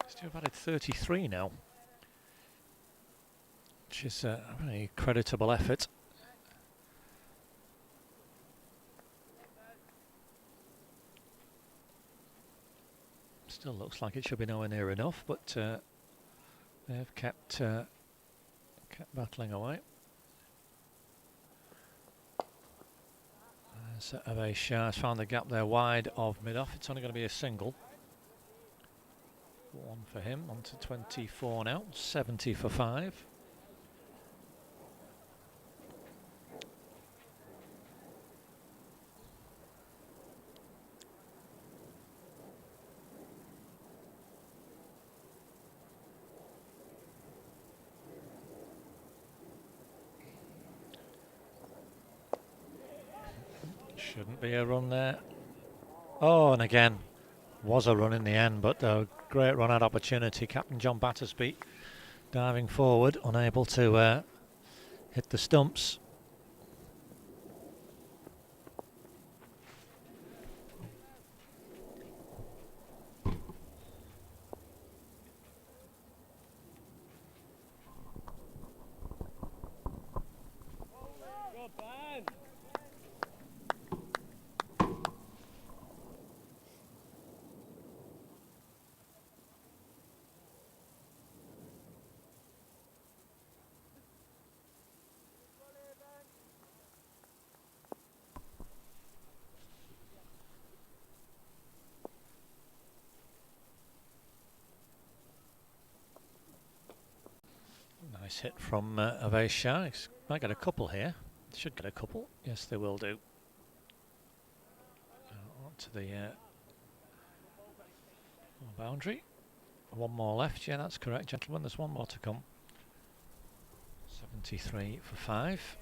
He's to have added 33 now, which is a very creditable effort. Still looks like it should be nowhere near enough, but they've kept battling away. So Away Shah has found the gap there wide of mid-off. It's only going to be a single. 1 for him, on to 24 now, 70 for 5. Shouldn't be a run there. Oh, and again, was a run in the end, but a great run out opportunity. Captain John Battersby diving forward, unable to hit the stumps. Nice hit from Away Shah. Might get a couple here. Should get a couple. Yes, they will do. On to the boundary. 1 more left. Yeah, that's correct, gentlemen. There's 1 more to come. 73 for 5.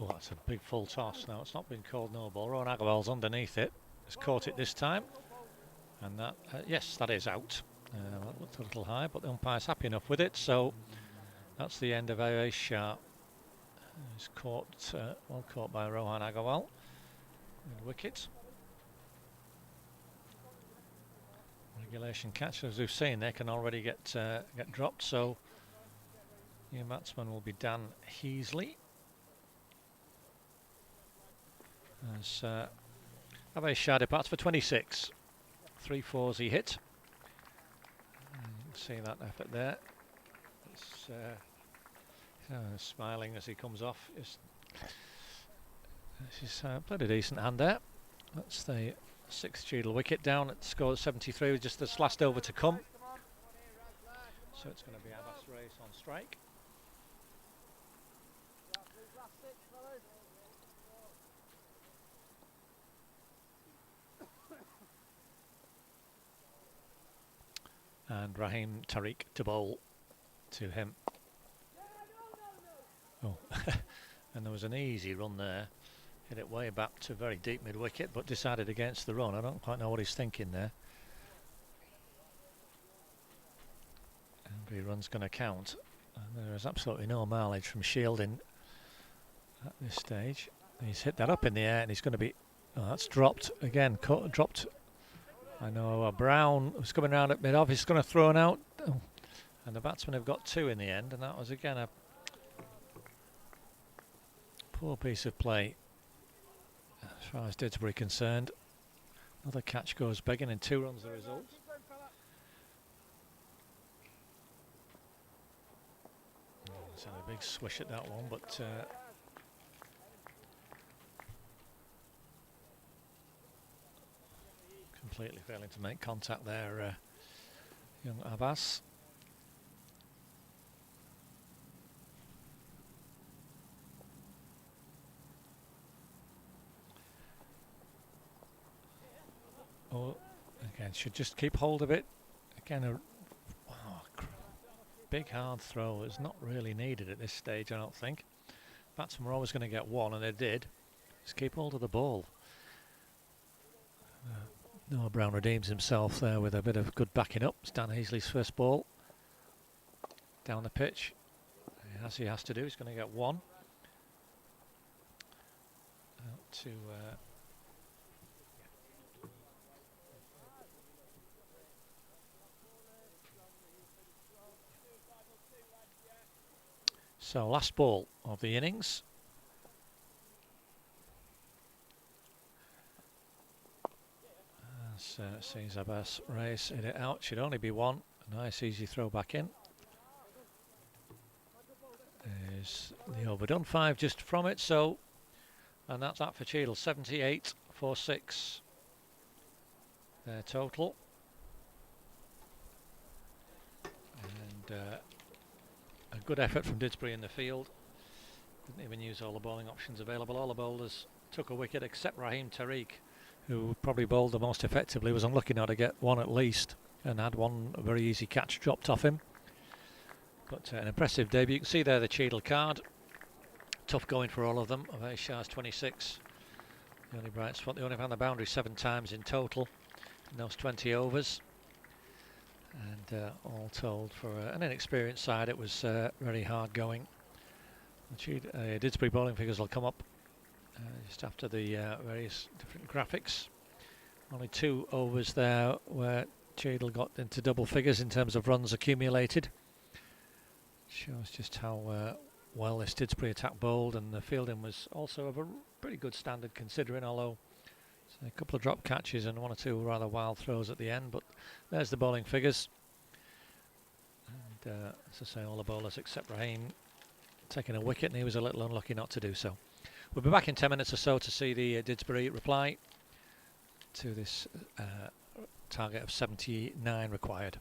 that's a big full toss. Now it's not been called no ball. Rowan Agarwal's underneath it. Has caught it this time. And that, yes, that is out. That looked a little high, but the umpire's happy enough with it. So that's the end of A.A. Sharp. He's caught, well caught by Rowan Agarwal. Good wicket. Regulation catch, as we've seen, they can already get dropped. So new batsman will be Dan Heasley. As A.A. Sharp departs for 26. 3 fours he hit. You can see that effort there. It's smiling as he comes off. This is played a decent hand there. That's the 6th Cheadle wicket down at the score of 73 with just this last over to come. So it's going to be Abbas Race on strike. And Raheem Tariq to bowl to him. Oh, and there was an easy run there. Hit it way back to very deep mid-wicket, but decided against the run. I don't quite know what he's thinking there. Every run's going to count. And there is absolutely no mileage from shielding at this stage. He's hit that up in the air, and he's going to be... Oh, that's dropped again. Dropped. I know Brown was coming around at mid-off. He's going to throw it out. Oh. And the batsmen have got 2 in the end, and that was again a poor piece of play as far as Didsbury concerned. Another catch goes begging, and 2 runs the result. It's had a big swish at that one, but completely failing to make contact there, young Abbas. Oh, again, should just keep hold of it. Again, big hard throw is not really needed at this stage, I don't think. Batsmen were always going to get 1, and they did. Just keep hold of the ball. Noah Brown redeems himself there with a bit of good backing up. It's Dan Heasley's first ball down the pitch. As he has to do, he's going to get 1. Out to so last ball of the innings. Sees Abbas Race hit it out. Should only be 1. A nice easy throw back in. There's the overdone 5 just from it. So, and that's that for Cheadle. 78 for 6. Their total. And a good effort from Didsbury in the field. Didn't even use all the bowling options available. All the bowlers took a wicket except Raheem Tariq, who probably bowled the most effectively, was unlucky not to get 1 at least, and had 1 very easy catch dropped off him. But an impressive debut. You can see there the Cheadle card. Tough going for all of them. A.A. Sharp's 26. The only bright spot, they only found the boundary 7 times in total in those 20 overs. And all told, for an inexperienced side, it was very hard going. The Didsbury bowling figures will come up just after the various different graphics. Only 2 overs there where Cheadle got into double figures in terms of runs accumulated. Shows just how well this Didsbury attack bowled, and the fielding was also of a pretty good standard considering, although a couple of drop catches and 1 or 2 rather wild throws at the end. But there's the bowling figures. And as I say, all the bowlers except Raheem taking a wicket, and he was a little unlucky not to do so. We'll be back in 10 minutes or so to see the Didsbury reply to this target of 79 required.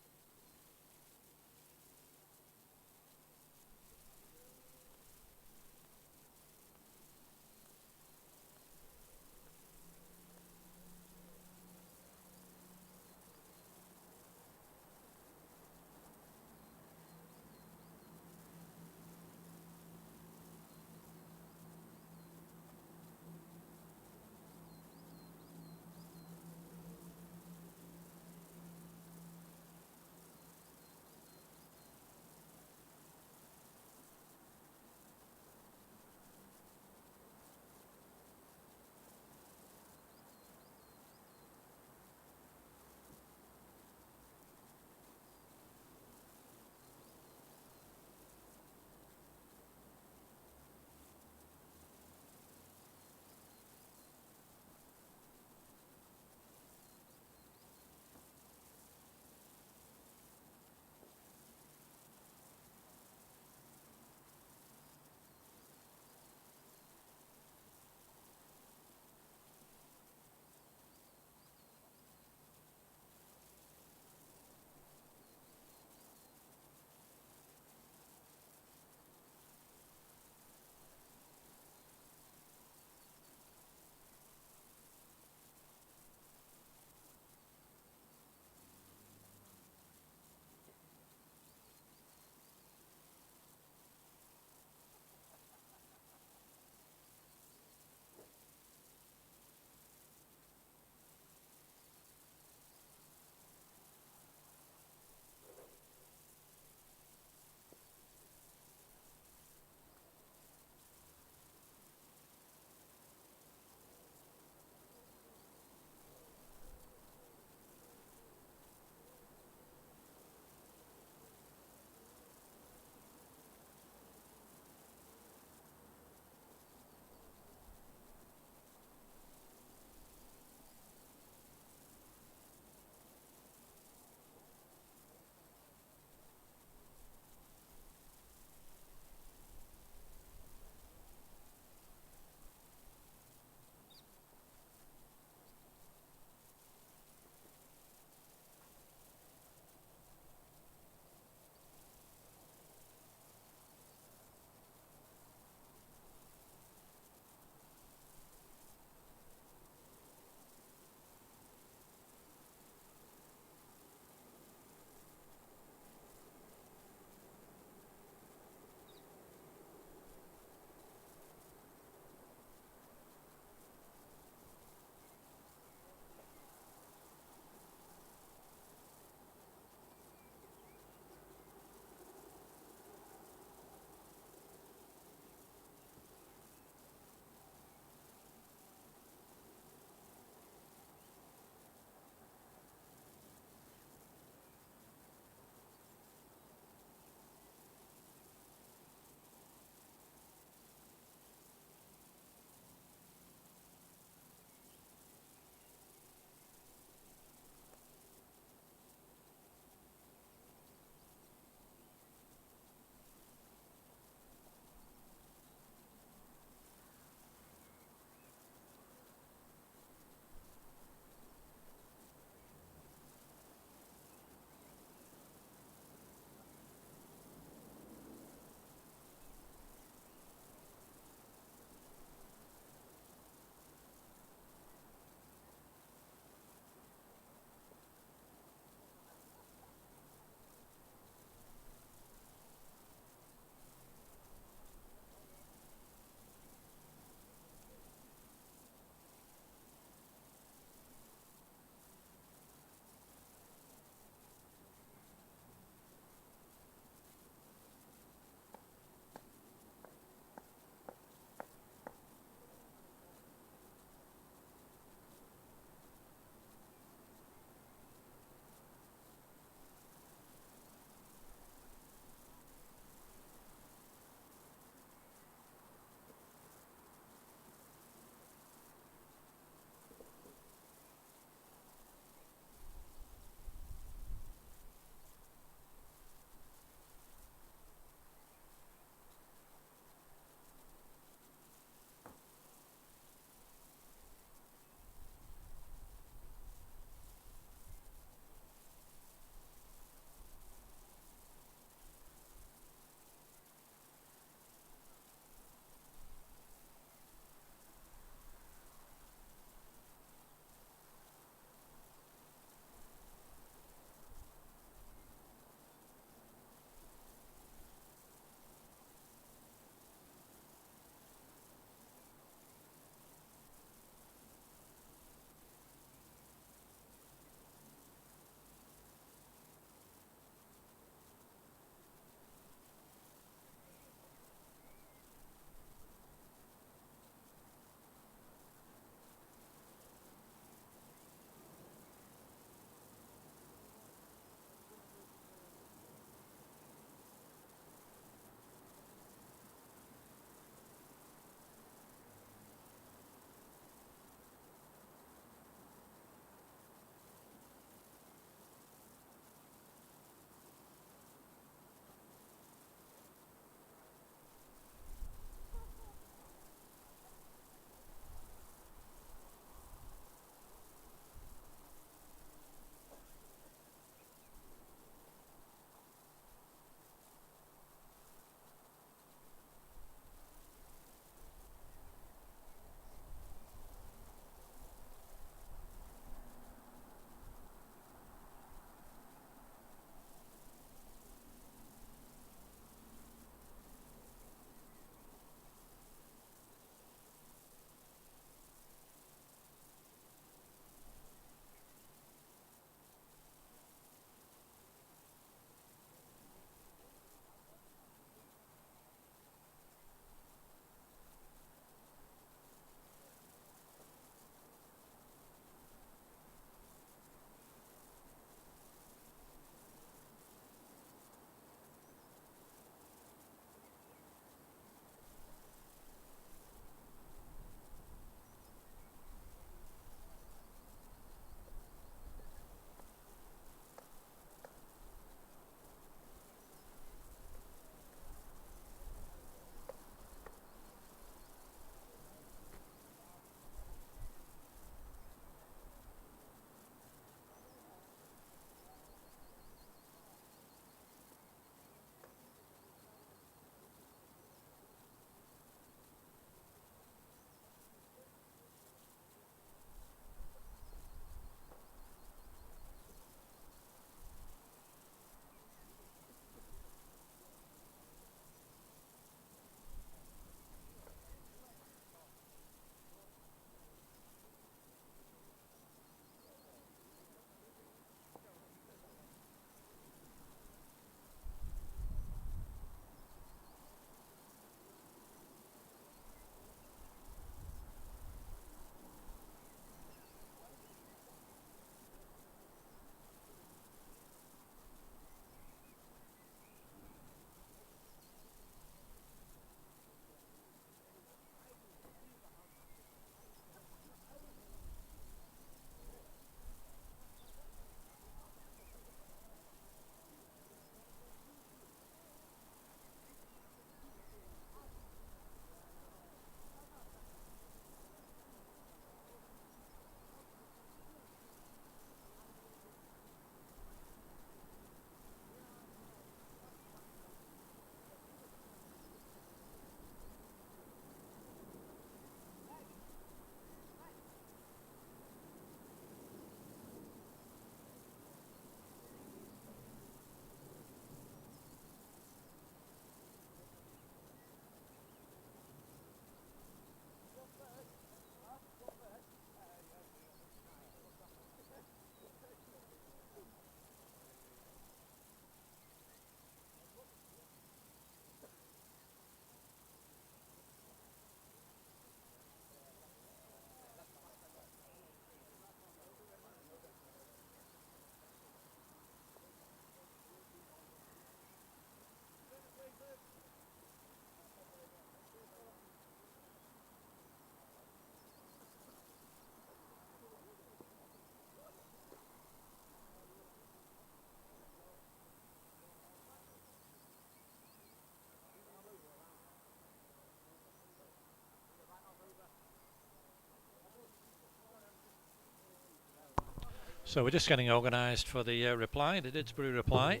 So we're just getting organised for the reply, the Didsbury reply.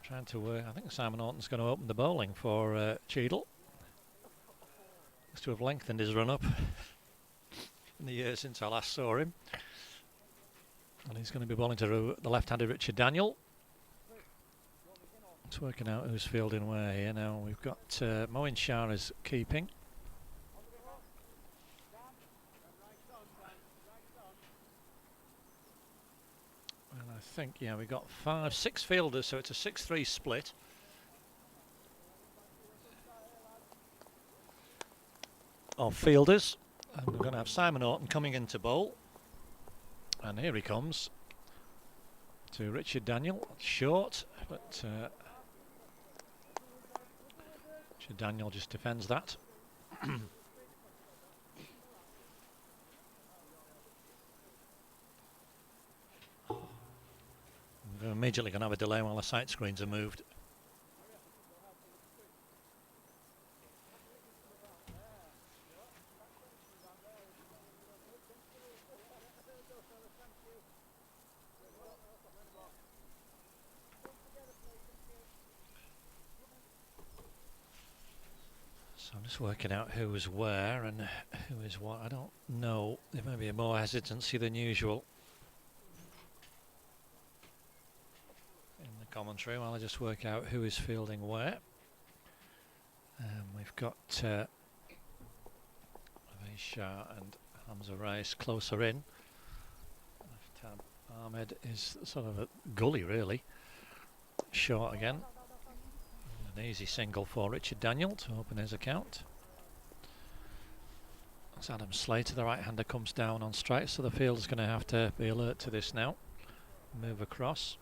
Trying to, I think Simon Orton's going to open the bowling for Cheadle. Looks to have lengthened his run up in the years since I last saw him. And he's going to be bowling to the left-handed Richard Daniel. It's working out who's fielding where here now. We've got Moin Shah is keeping. And I think, yeah, we've got 6 fielders, so it's a 6-3 split. Of fielders. And we're going to have Simon Orton coming in to bowl. And here he comes to Richard Daniel. Short, but Richard Daniel just defends that. We're immediately going to have a delay while the sight screens are moved. So I'm just working out who is where and who is what. I don't know. There may be more hesitancy than usual in the commentary while I just work out who is fielding where. We've got Shah and Hamza Reis closer in. Left-hand Ahmed is sort of a gully really. Short again. An easy single for Richard Daniel to open his account. As Adam Slater, the right-hander, comes down on strike, so the fielder's going to have to be alert to this now. Move across.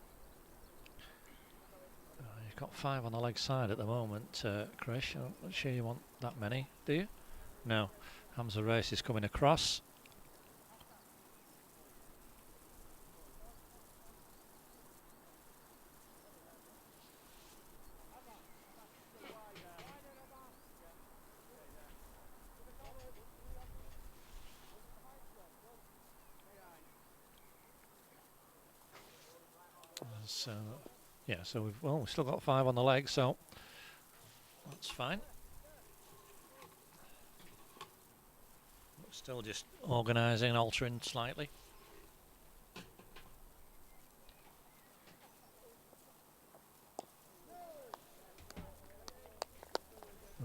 You've got 5 on the leg side at the moment, Krish. I'm not sure you want that many, do you? No. Hamza Reis is coming across. So, yeah, so we've still got 5 on the leg, so that's fine. We're still just organising and altering slightly.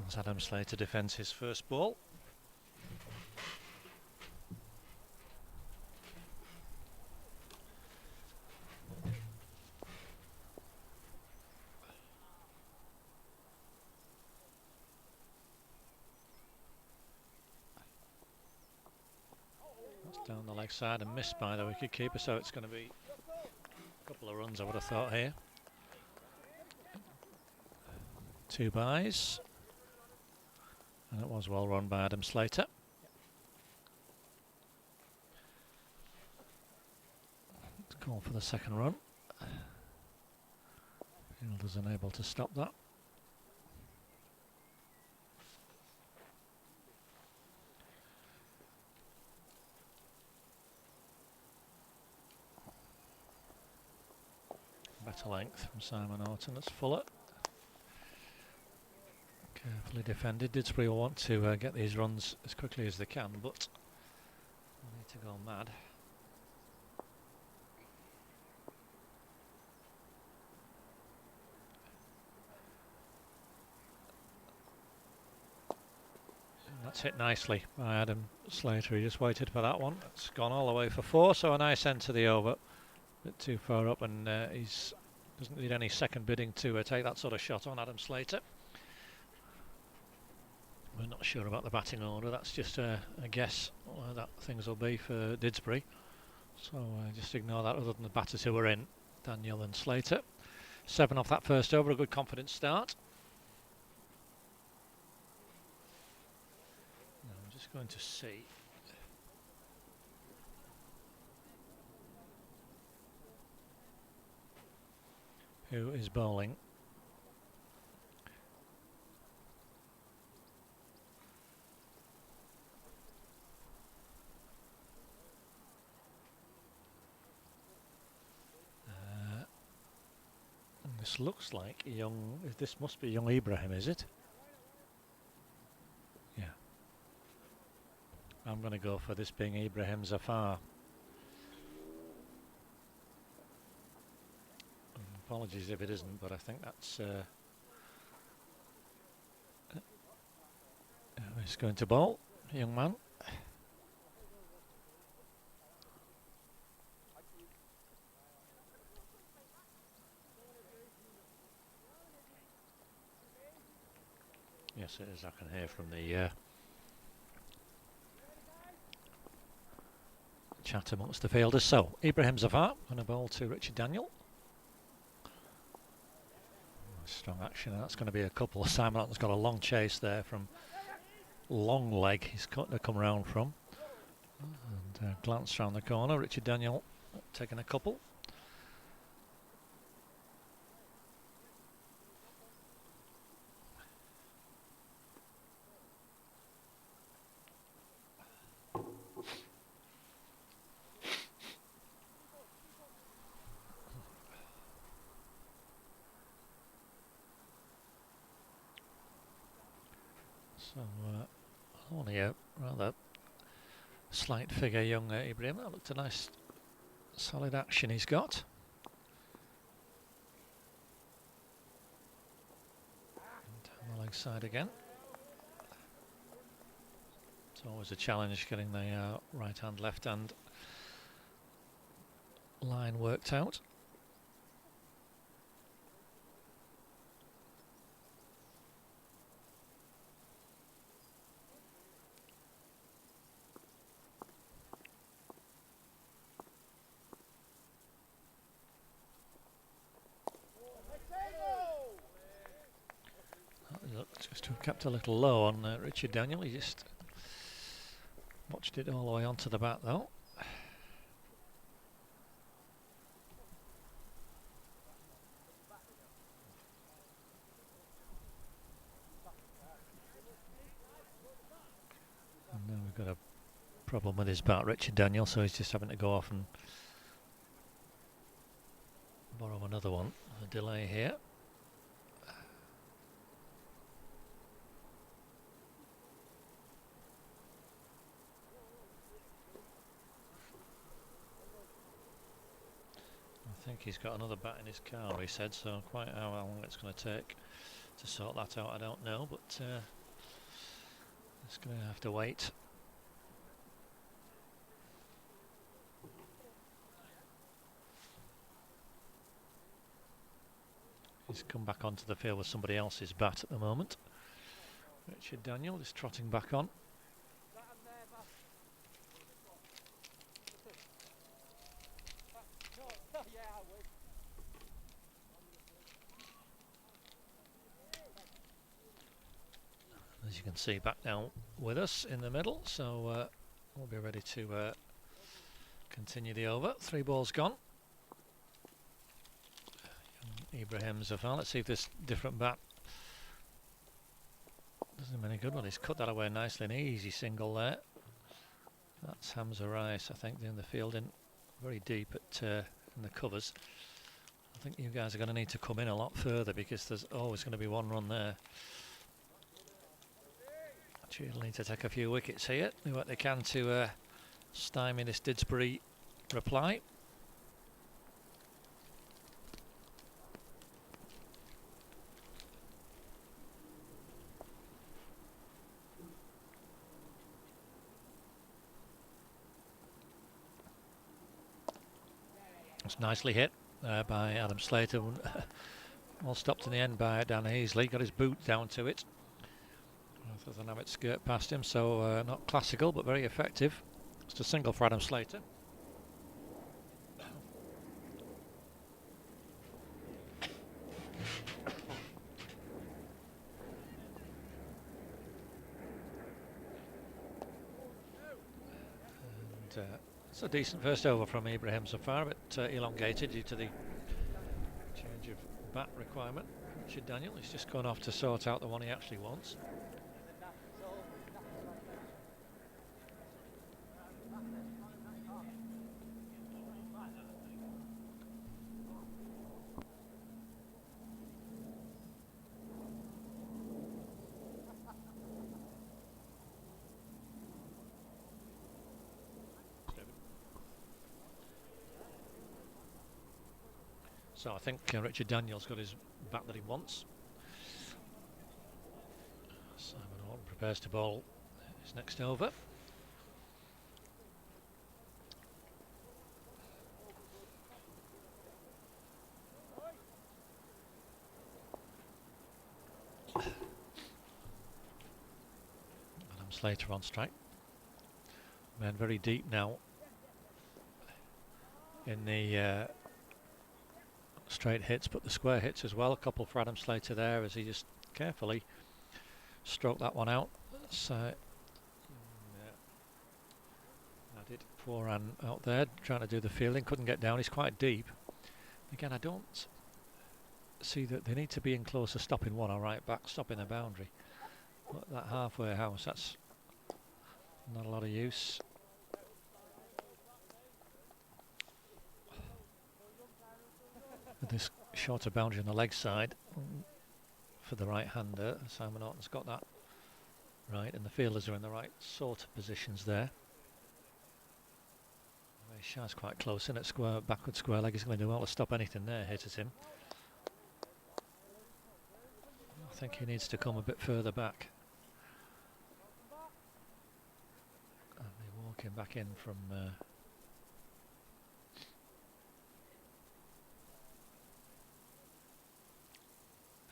As Adam Slater defends his first ball. Down the leg side and missed by the wicketkeeper, so it's going to be a couple of runs I would have thought here. 2 byes, and it was well run by Adam Slater. Let's call for the second run. Fielder's unable to stop that. Better length from Simon Orton. That's Fuller. Carefully defended. Didsbury will want to get these runs as quickly as they can, but they need to go mad. And that's hit nicely by Adam Slater. He just waited for that one. It's gone all the way for 4, so a nice end to the over. Bit too far up, and he doesn't need any second bidding to take that sort of shot on Adam Slater. We're not sure about the batting order. That's just a guess that things will be for Didsbury. So just ignore that. Other than the batters who were in, Daniel and Slater. 7 off that first over. A good confident start. Now I'm just going to see. Who is bowling? This looks like young. This must be young Ibrahim, is it? Yeah. I'm going to go for this being Ibrahim Zafar. Apologies if it isn't, but I think that's. He's going to bowl, young man. Yes, it is. I can hear from the chat amongst the fielders. So, Ibrahim Zafar on a bowl to Richard Daniel. Strong action, and that's going to be a couple. Simon Hatton's got a long chase there from long leg. He's got to come round from. And glance round the corner. Richard Daniel taking a couple. So, only a rather slight figure, young Ibrahim. That looked a nice, solid action he's got. And down the leg side again. It's always a challenge getting the right hand, left hand line worked out. Just to have kept a little low on Richard Daniel. He just watched it all the way onto the bat though. And now we've got a problem with his bat, Richard Daniel, so he's just having to go off and borrow another one. A delay here. I think he's got another bat in his car, he said, so quite how long it's going to take to sort that out I don't know, but it's going to have to wait. He's come back onto the field with somebody else's bat at the moment. Richard Daniel is trotting back on. As you can see, back now with us in the middle, so we'll be ready to continue the over. 3 balls gone. Ibrahim Zafar. Let's see if this different bat does him any good. Well, he's cut that away nicely. An easy single there. That's Hamza Rice, I think, doing the fielding very deep at in the covers. I think you guys are going to need to come in a lot further because there's always going to be one run there. Cheadle need to take a few wickets here. Do what they can to stymie this Didsbury reply. It's nicely hit by Adam Slater. All stopped in the end by Dan Heasley. Got his boot down to it. Rather than have it skirt past him, so not classical but very effective. It's a single for Adam Slater. And it's a decent first over from Ibrahim Zafar, but elongated due to the change of bat requirement. Richard Daniel, he's just gone off to sort out the one he actually wants. So I think Richard Daniels got his bat that he wants. Simon Horton prepares to bowl his next over. Adam Slater on strike. Man very deep now in the straight hits, but the square hits as well. A couple for Adam Slater there as he just carefully stroked that one out. So I did forehand out there, trying to do the fielding, couldn't get down. He's quite deep. Again, I don't see that they need to be in closer, stopping one or right back, stopping the boundary. But that halfway house, that's not a lot of use. With this shorter boundary on the leg side for the right-hander, Simon Horton's got that right, and the fielders are in the right sort of positions there. Shah's quite close in at square, backward square leg. He's going to do well to stop anything there hit at him. I think he needs to come a bit further back. And they're walking back in from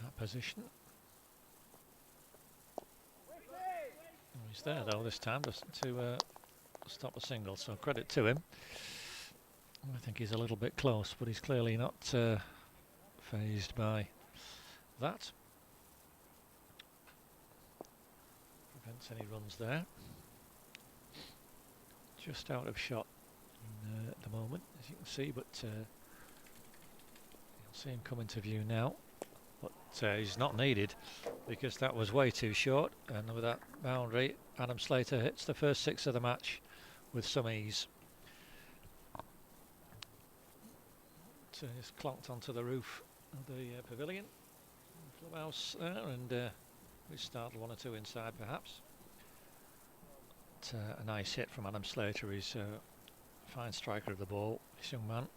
that position. Oh, he's there though this time to stop a single, so credit to him. I think he's a little bit close, but he's clearly not fazed by that. Prevents any runs there. Just out of shot at the moment, as you can see, but you'll see him come into view now. But he's not needed because that was way too short, and with that boundary, Adam Slater hits the first 6 of the match with some ease. So just clonked onto the roof of the pavilion, clubhouse there, and we started 1 or 2 inside perhaps. But, a nice hit from Adam Slater. He's a fine striker of the ball, this young man.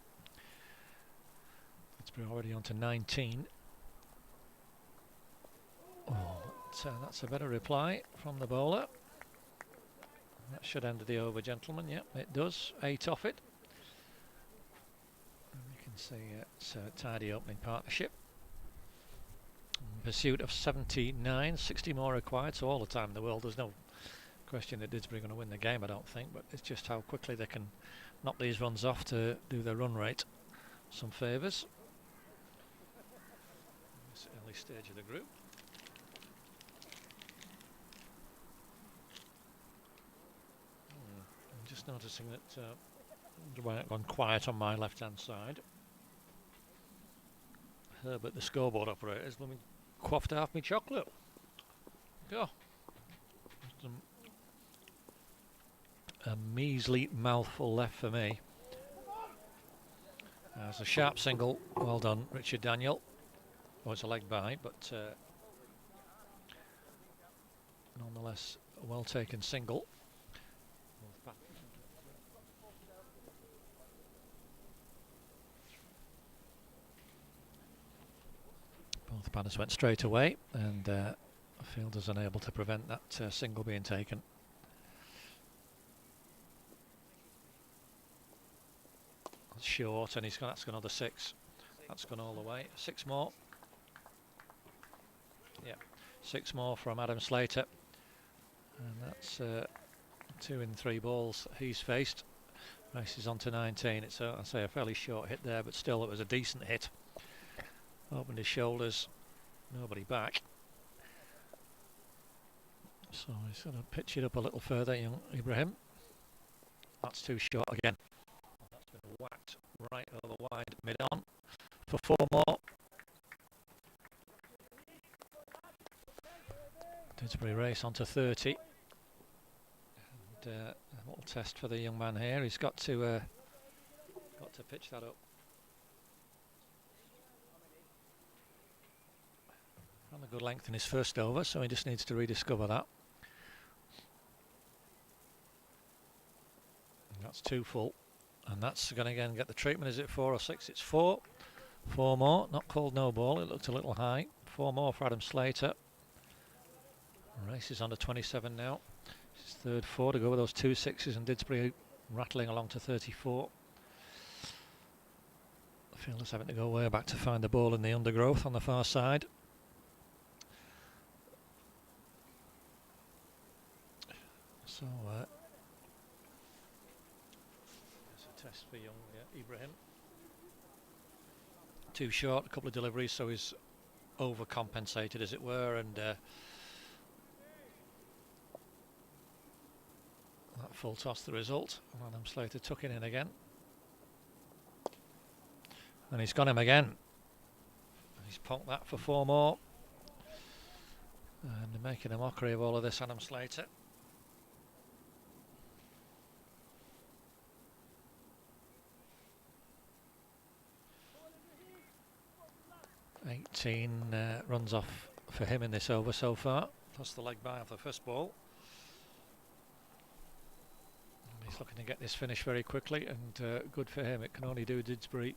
It's already on to 19. Oh, that's a better reply from the bowler. That should end the over, gentlemen. Yep, it does. 8 off it. And you can see it's a tidy opening partnership. In pursuit of 79, 60 more required, so all the time in the world. There's no question that Didsbury are going to win the game, I don't think, but it's just how quickly they can knock these runs off to do their run rate some favours. This early stage of the group. Just noticing that it gone quiet on my left-hand side. Herbert, the scoreboard operator, has quaffed half my chocolate. Go. A measly mouthful left for me. There's a sharp single. Well done, Richard Daniel. Oh, it's a leg by, but nonetheless, a well-taken single. Both batters went straight away, and fielders unable to prevent that single being taken. That's short, and that's got another 6. That's gone all the way. 6 more. Yeah, 6 more from Adam Slater, and that's 2 in 3 balls he's faced. Race is on to 19. It's I say a fairly short hit there, but still it was a decent hit. Opened his shoulders, nobody back. So he's going to pitch it up a little further, young Ibrahim. That's too short again. That's been whacked right over wide mid-on for 4 more. Didsbury race on to 30. And a little test for the young man here. He's got to pitch that up. Ran a good length in his first over, so he just needs to rediscover that. And that's 2 full, and that's going to again get the treatment. Is it 4 or 6? It's 4. 4 more, not called no ball, it looked a little high. 4 more for Adam Slater. Race is under 27 now. His third 4 to go with those 2 6s, and Didsbury rattling along to 34. The fielder's having to go way back to find the ball in the undergrowth on the far side. So there's a test for young Ibrahim. Too short, a couple of deliveries, so he's overcompensated, as it were, and that full toss the result. And Adam Slater took it in again, and he's got him again. He's punked that for 4 more, and they're making a mockery of all of this, Adam Slater. 18 runs off for him in this over so far, plus the leg by off the first ball. And he's looking to get this finish very quickly, and good for him. It can only do Didsbury.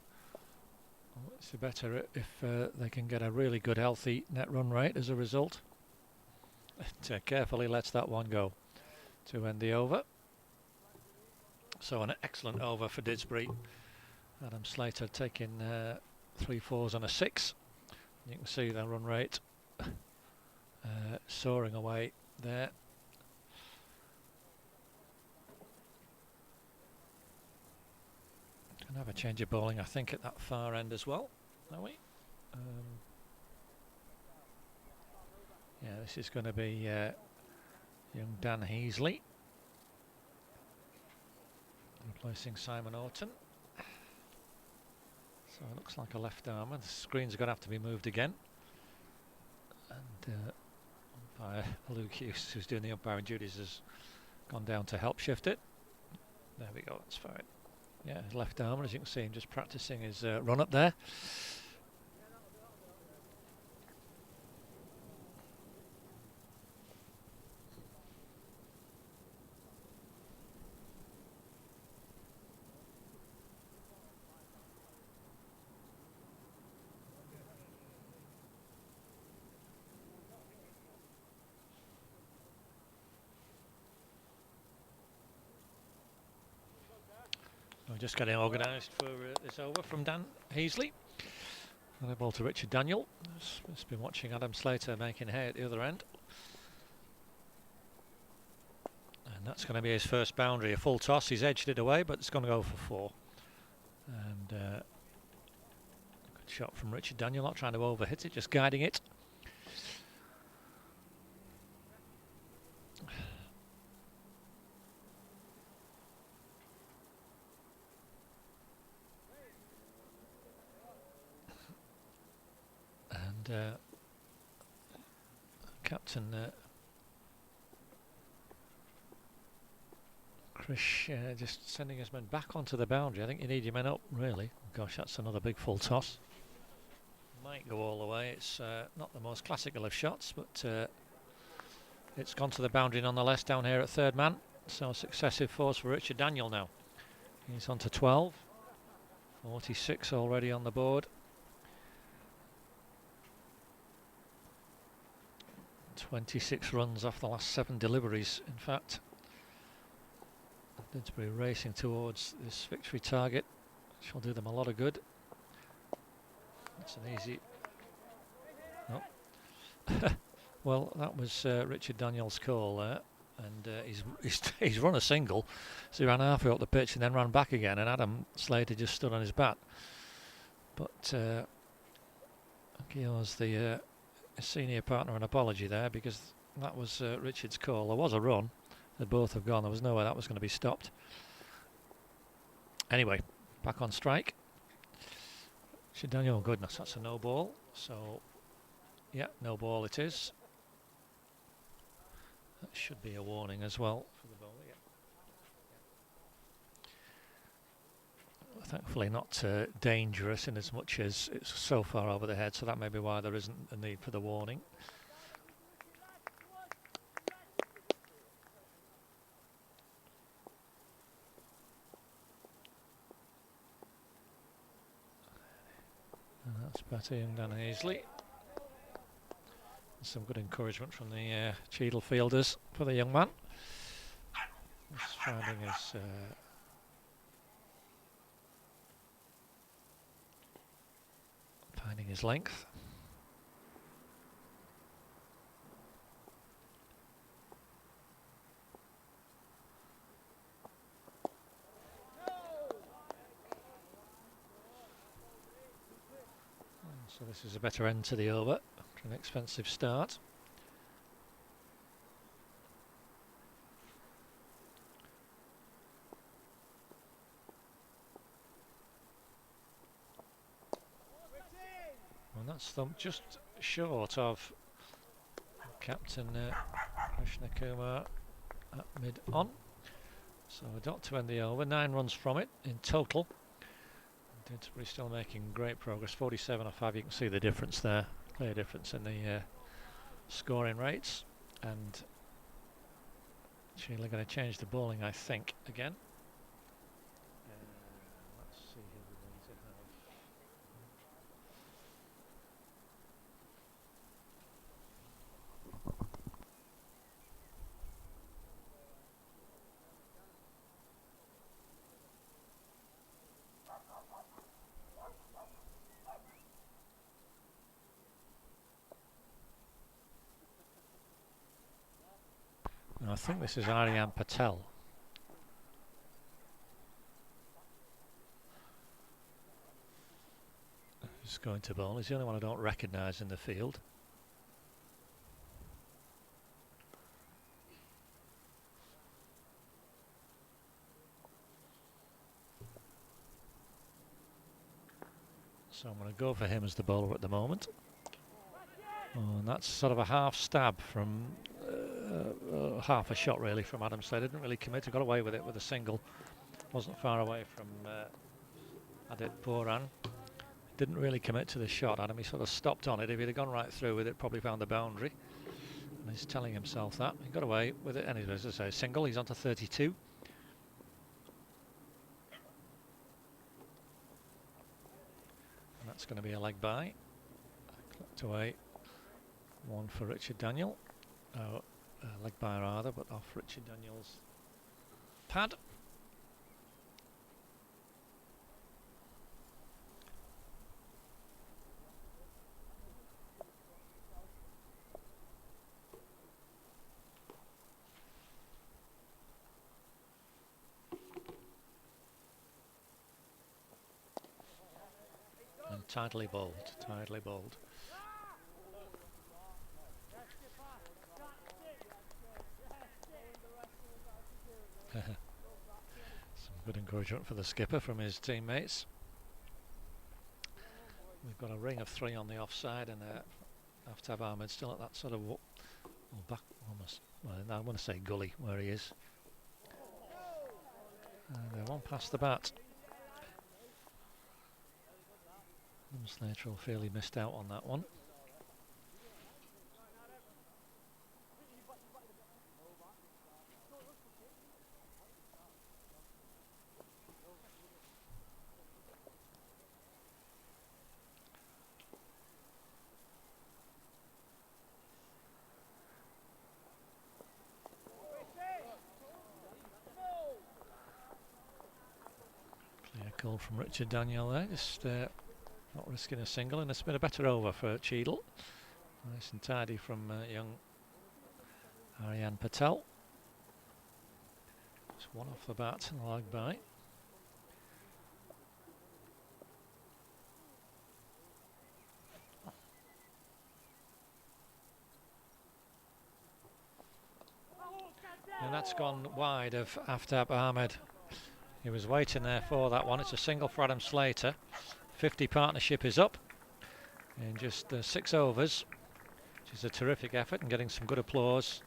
It's better if they can get a really good healthy net run rate as a result. It carefully lets that one go to end the over. So an excellent over for Didsbury. Adam Slater taking 3 4s and a 6. You can see the run rate soaring away there. Can have a change of bowling, I think, at that far end as well, are we? Yeah, this is going to be young Dan Heasley replacing Simon Orton. So it looks like a left armer. The screen's going to have to be moved again. And umpire Luke Hughes, who's doing the umpiring duties, has gone down to help shift it. There we go, that's fine. Yeah, his left armer, as you can see him just practicing his run up there. We're just getting organised for this over from Dan Heasley. And a ball to Richard Daniel. He's been watching Adam Slater making hay at the other end. And that's going to be his first boundary. A full toss. He's edged it away, but it's going to go for 4. And good shot from Richard Daniel, not trying to overhit it, just guiding it. Captain Chris just sending his men back onto the boundary. I think you need your men up, really. Gosh, that's another big full toss. Might go all the way. It's not the most classical of shots, but it's gone to the boundary nonetheless down here at third man. So successive 4s for Richard Daniel now. He's on to 12. 46 already on the board. 26 runs off the last 7 deliveries, in fact. Didsbury racing towards this victory target, which will do them a lot of good. That's an easy... Oh. Well, that was Richard Daniel's call there, and he's run a single, so he ran halfway up the pitch and then ran back again, and Adam Slater just stood on his bat. But he owes the senior partner an apology there, because that was Richard's call. There was a run, they'd both have gone, there was no way that was going to be stopped. Anyway, back on strike. Richard Daniel, goodness, that's a no ball, so yeah, no ball it is. That should be a warning as well for the bowler. Yeah. Thankfully not dangerous in as much as it's so far over the head, so that may be why there isn't a need for the warning. It's better young Dan Hazley. Some good encouragement from the Cheadle fielders for the young man. He's finding his length. So this is a better end to the over after an expensive start. And that's thumped just short of Captain Krishna Kumar at mid-on. So a dot to end the over, 9 runs from it in total. Didsbury still making great progress, 47 off 5. You can see the difference there, clear difference in the scoring rates. And Cheadle are going to change the bowling, I think, again. Let's see who we're going to have. I think this is Aryan Patel. He's going to bowl. He's the only one I don't recognise in the field. So I'm going to go for him as the bowler at the moment. Oh, and that's sort of a half stab from half a shot really from Adam Slade. Didn't really commit. He got away with it with a single. Wasn't far away from Adit Boran. Didn't really commit to the shot, Adam. He sort of stopped on it. If he'd have gone right through with it, probably found the boundary. And he's telling himself that. He got away with it. Anyway, as I say, single. He's on to 32. And that's going to be a leg bye. Clipped away. One for Richard Daniel. Leg bye rather, but off Richard Daniel's pad. And tidily bowled, tidily bowled. Some good encouragement for the skipper from his teammates. We've got a ring of 3 on the offside, and Aftab Ahmed still at that sort of back, almost. Well, I want to say gully where he is. And one past the bat. Slater fairly missed out on that one. Clear call from Richard Daniel there, just not risking a single, and it's been a better over for Cheadle. Nice and tidy from young Aryan Patel. Just one off the bat and a leg bye. And that's gone wide of Aftab Ahmed. He was waiting there for that one. It's a single for Adam Slater. 50 partnership is up in just 6 overs, which is a terrific effort and getting some good applause.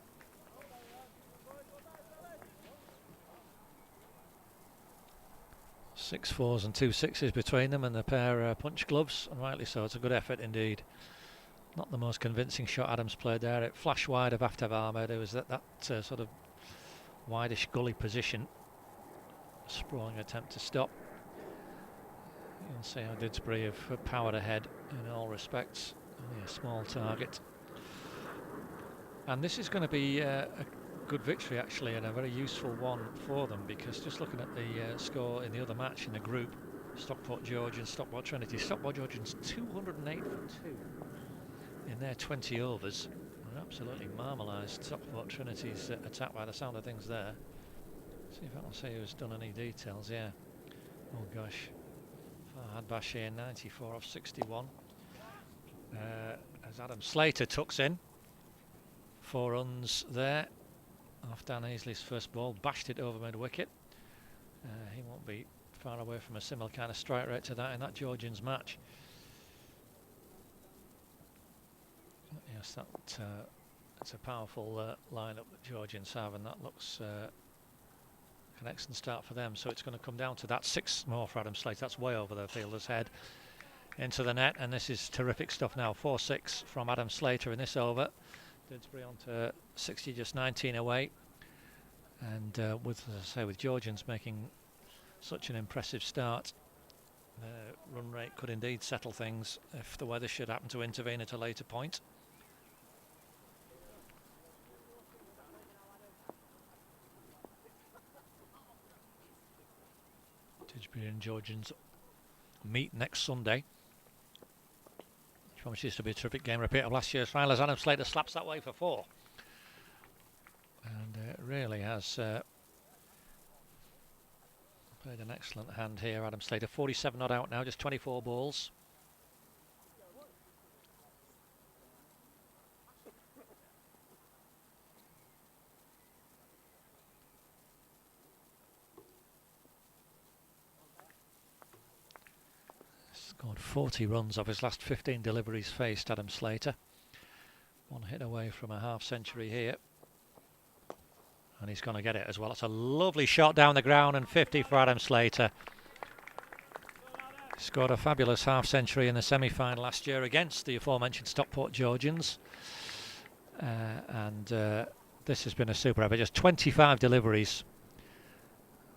Six fours and 2 sixes between them, and the pair punch gloves, and rightly so. It's a good effort indeed. Not the most convincing shot Adams played there. It flashed wide of Aftab Ahmed. It was that sort of wideish gully position. Sprawling attempt to stop. You'll see how Didsbury have powered ahead in all respects. Only a small target. And this is going to be a good victory actually, and a very useful one for them, because just looking at the score in the other match in the group, Stockport Georgians, Stockport Trinity, Stockport Georgians 208 for 2 in their 20 overs. Absolutely marmalised Stockport Trinity's attack by the sound of things there. See if I can see who's done any details. Yeah. Oh gosh. Farhad Bashir 94 off 61. As Adam Slater tucks in 4 runs there off Dan Easley's first ball, bashed it over mid-wicket. He won't be far away from a similar kind of strike rate to that in that Georgians match. Yes, it's a powerful lineup that Georgians have, and that looks an excellent start for them. So it's going to come down to that 6 more for Adam Slater. That's way over the fielder's head into the net, and this is terrific stuff now. 4-6 from Adam Slater in this over. Didsbury on to 60, just 19 away. And with, as I say, with Georgians making such an impressive start, the run rate could indeed settle things if the weather should happen to intervene at a later point. Didsbury and Georgians meet next Sunday, which promises to be a terrific game repeat of last year's final, as Adam Slater slaps that way for 4. And it really has played an excellent hand here, Adam Slater. 47 not out now, just 24 balls. Scored 40 runs off his last 15 deliveries faced, Adam Slater. 1 hit away from a half century here. And he's going to get it as well. It's a lovely shot down the ground, and 50 for Adam Slater. Scored a fabulous half century in the semi-final last year against the aforementioned Stockport Georgians. This has been a super effort. Just 25 deliveries.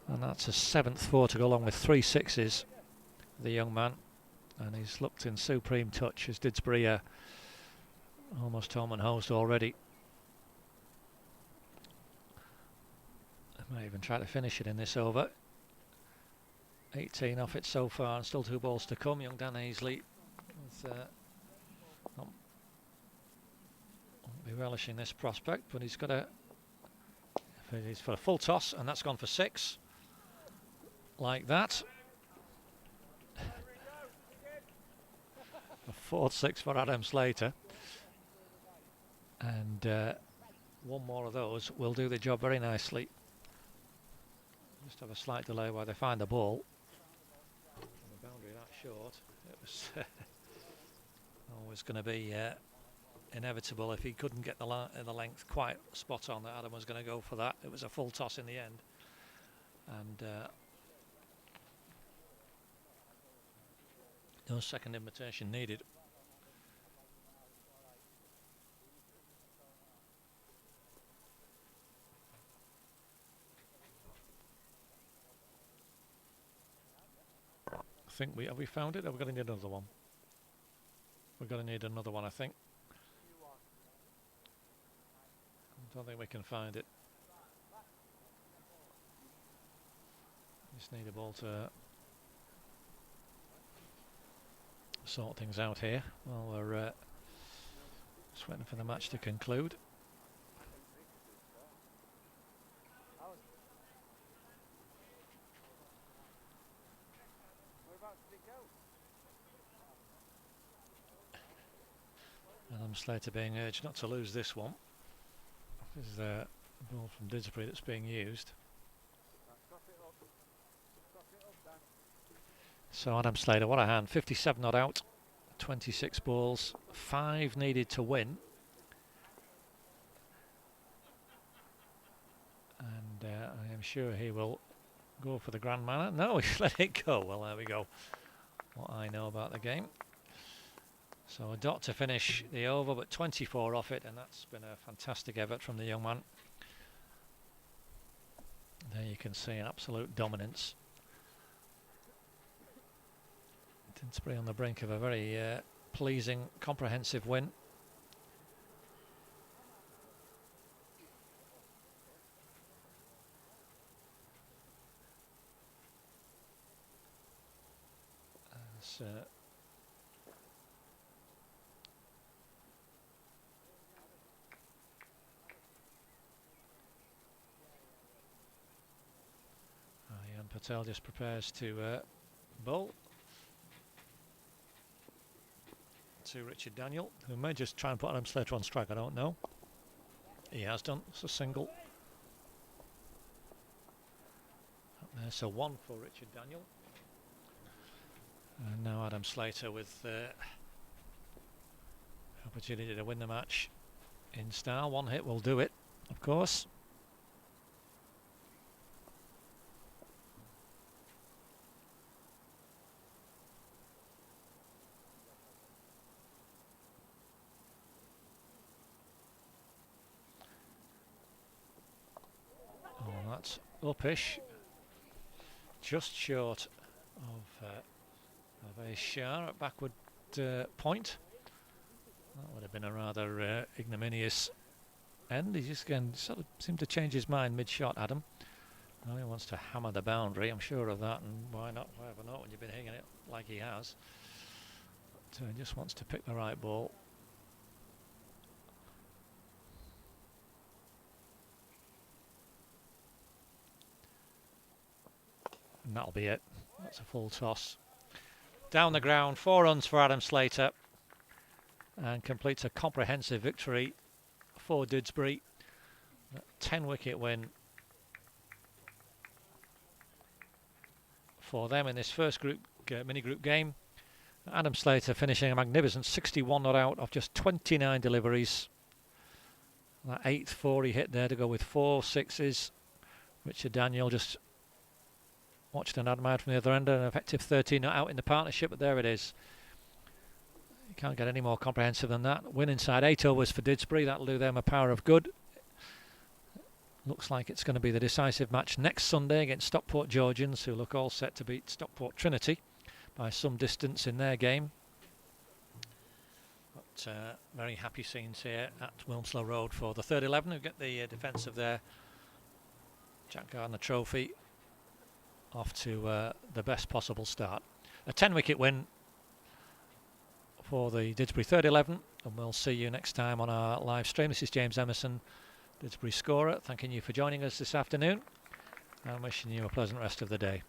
And that's a 7th 4 to go along with 3 sixes. The young man. And he's looked in supreme touch as Didsbury almost home and host already. Might even try to finish it in this over. 18 off it so far, and still 2 balls to come. Young Dan Easley won't be relishing this prospect, but he's got he's for a full toss, and that's gone for 6. Like that. A 4-6 for Adam Slater. And 1 more of those will do the job very nicely. Just have a slight delay while they find the ball. And the boundary that short, it was always going to be inevitable if he couldn't get the length quite spot on that Adam was going to go for that. It was a full toss in the end. And no second invitation needed. I think have we found it? Are we going to need another one? We're going to need another one, I think. I don't think we can find it. Just need a ball to sort things out here while we're just waiting for the match to conclude. Adam Slater being urged not to lose this one. This is a ball from Didsbury that's being used. So Adam Slater, what a hand. 57 not out, 26 balls, 5 needed to win. And I am sure he will go for the grand manner. No, he's let it go. Well, there we go. What I know about the game. So a dot to finish the over, but 24 off it, and that's been a fantastic effort from the young man. There you can see an absolute dominance. Didsbury on the brink of a very pleasing, comprehensive win. As, Ian Patel just prepares to bowl to Richard Daniel, who may just try and put Adam Slater on strike, I don't know. He has done. It's a single. Up there, so one for Richard Daniel. And now Adam Slater with opportunity to win the match in style. One hit will do it, of course. Oh, that's uppish, just short of a Shah at backward point. That would have been a rather ignominious end. He just again sort of seemed to change his mind mid-shot, Adam. Well, he wants to hammer the boundary, I'm sure of that, and why not? Why ever not when you've been hitting it like he has. But he just wants to pick the right ball. And that'll be it. That's a full toss. Down the ground, 4 runs for Adam Slater, and completes a comprehensive victory for Didsbury. 10-wicket win for them in this first group mini-group game. Adam Slater finishing a magnificent 61 not out of just 29 deliveries. That 8th 4 he hit there to go with 4 sixes. Richard Daniel just watched an Adam out from the other end, an effective 13 not out in the partnership, but there it is. You can't get any more comprehensive than that. Win inside 8 overs for Didsbury. That'll do them a power of good. Looks like it's going to be the decisive match next Sunday against Stockport Georgians, who look all set to beat Stockport Trinity by some distance in their game. But very happy scenes here at Wilmslow Road for the third 11 who get the defence of their Jack Gardner Trophy off to the best possible start. A 10-wicket win for the Didsbury third 11, and we'll see you next time on our live stream. This is James Emerson, Didsbury scorer, thanking you for joining us this afternoon and wishing you a pleasant rest of the day.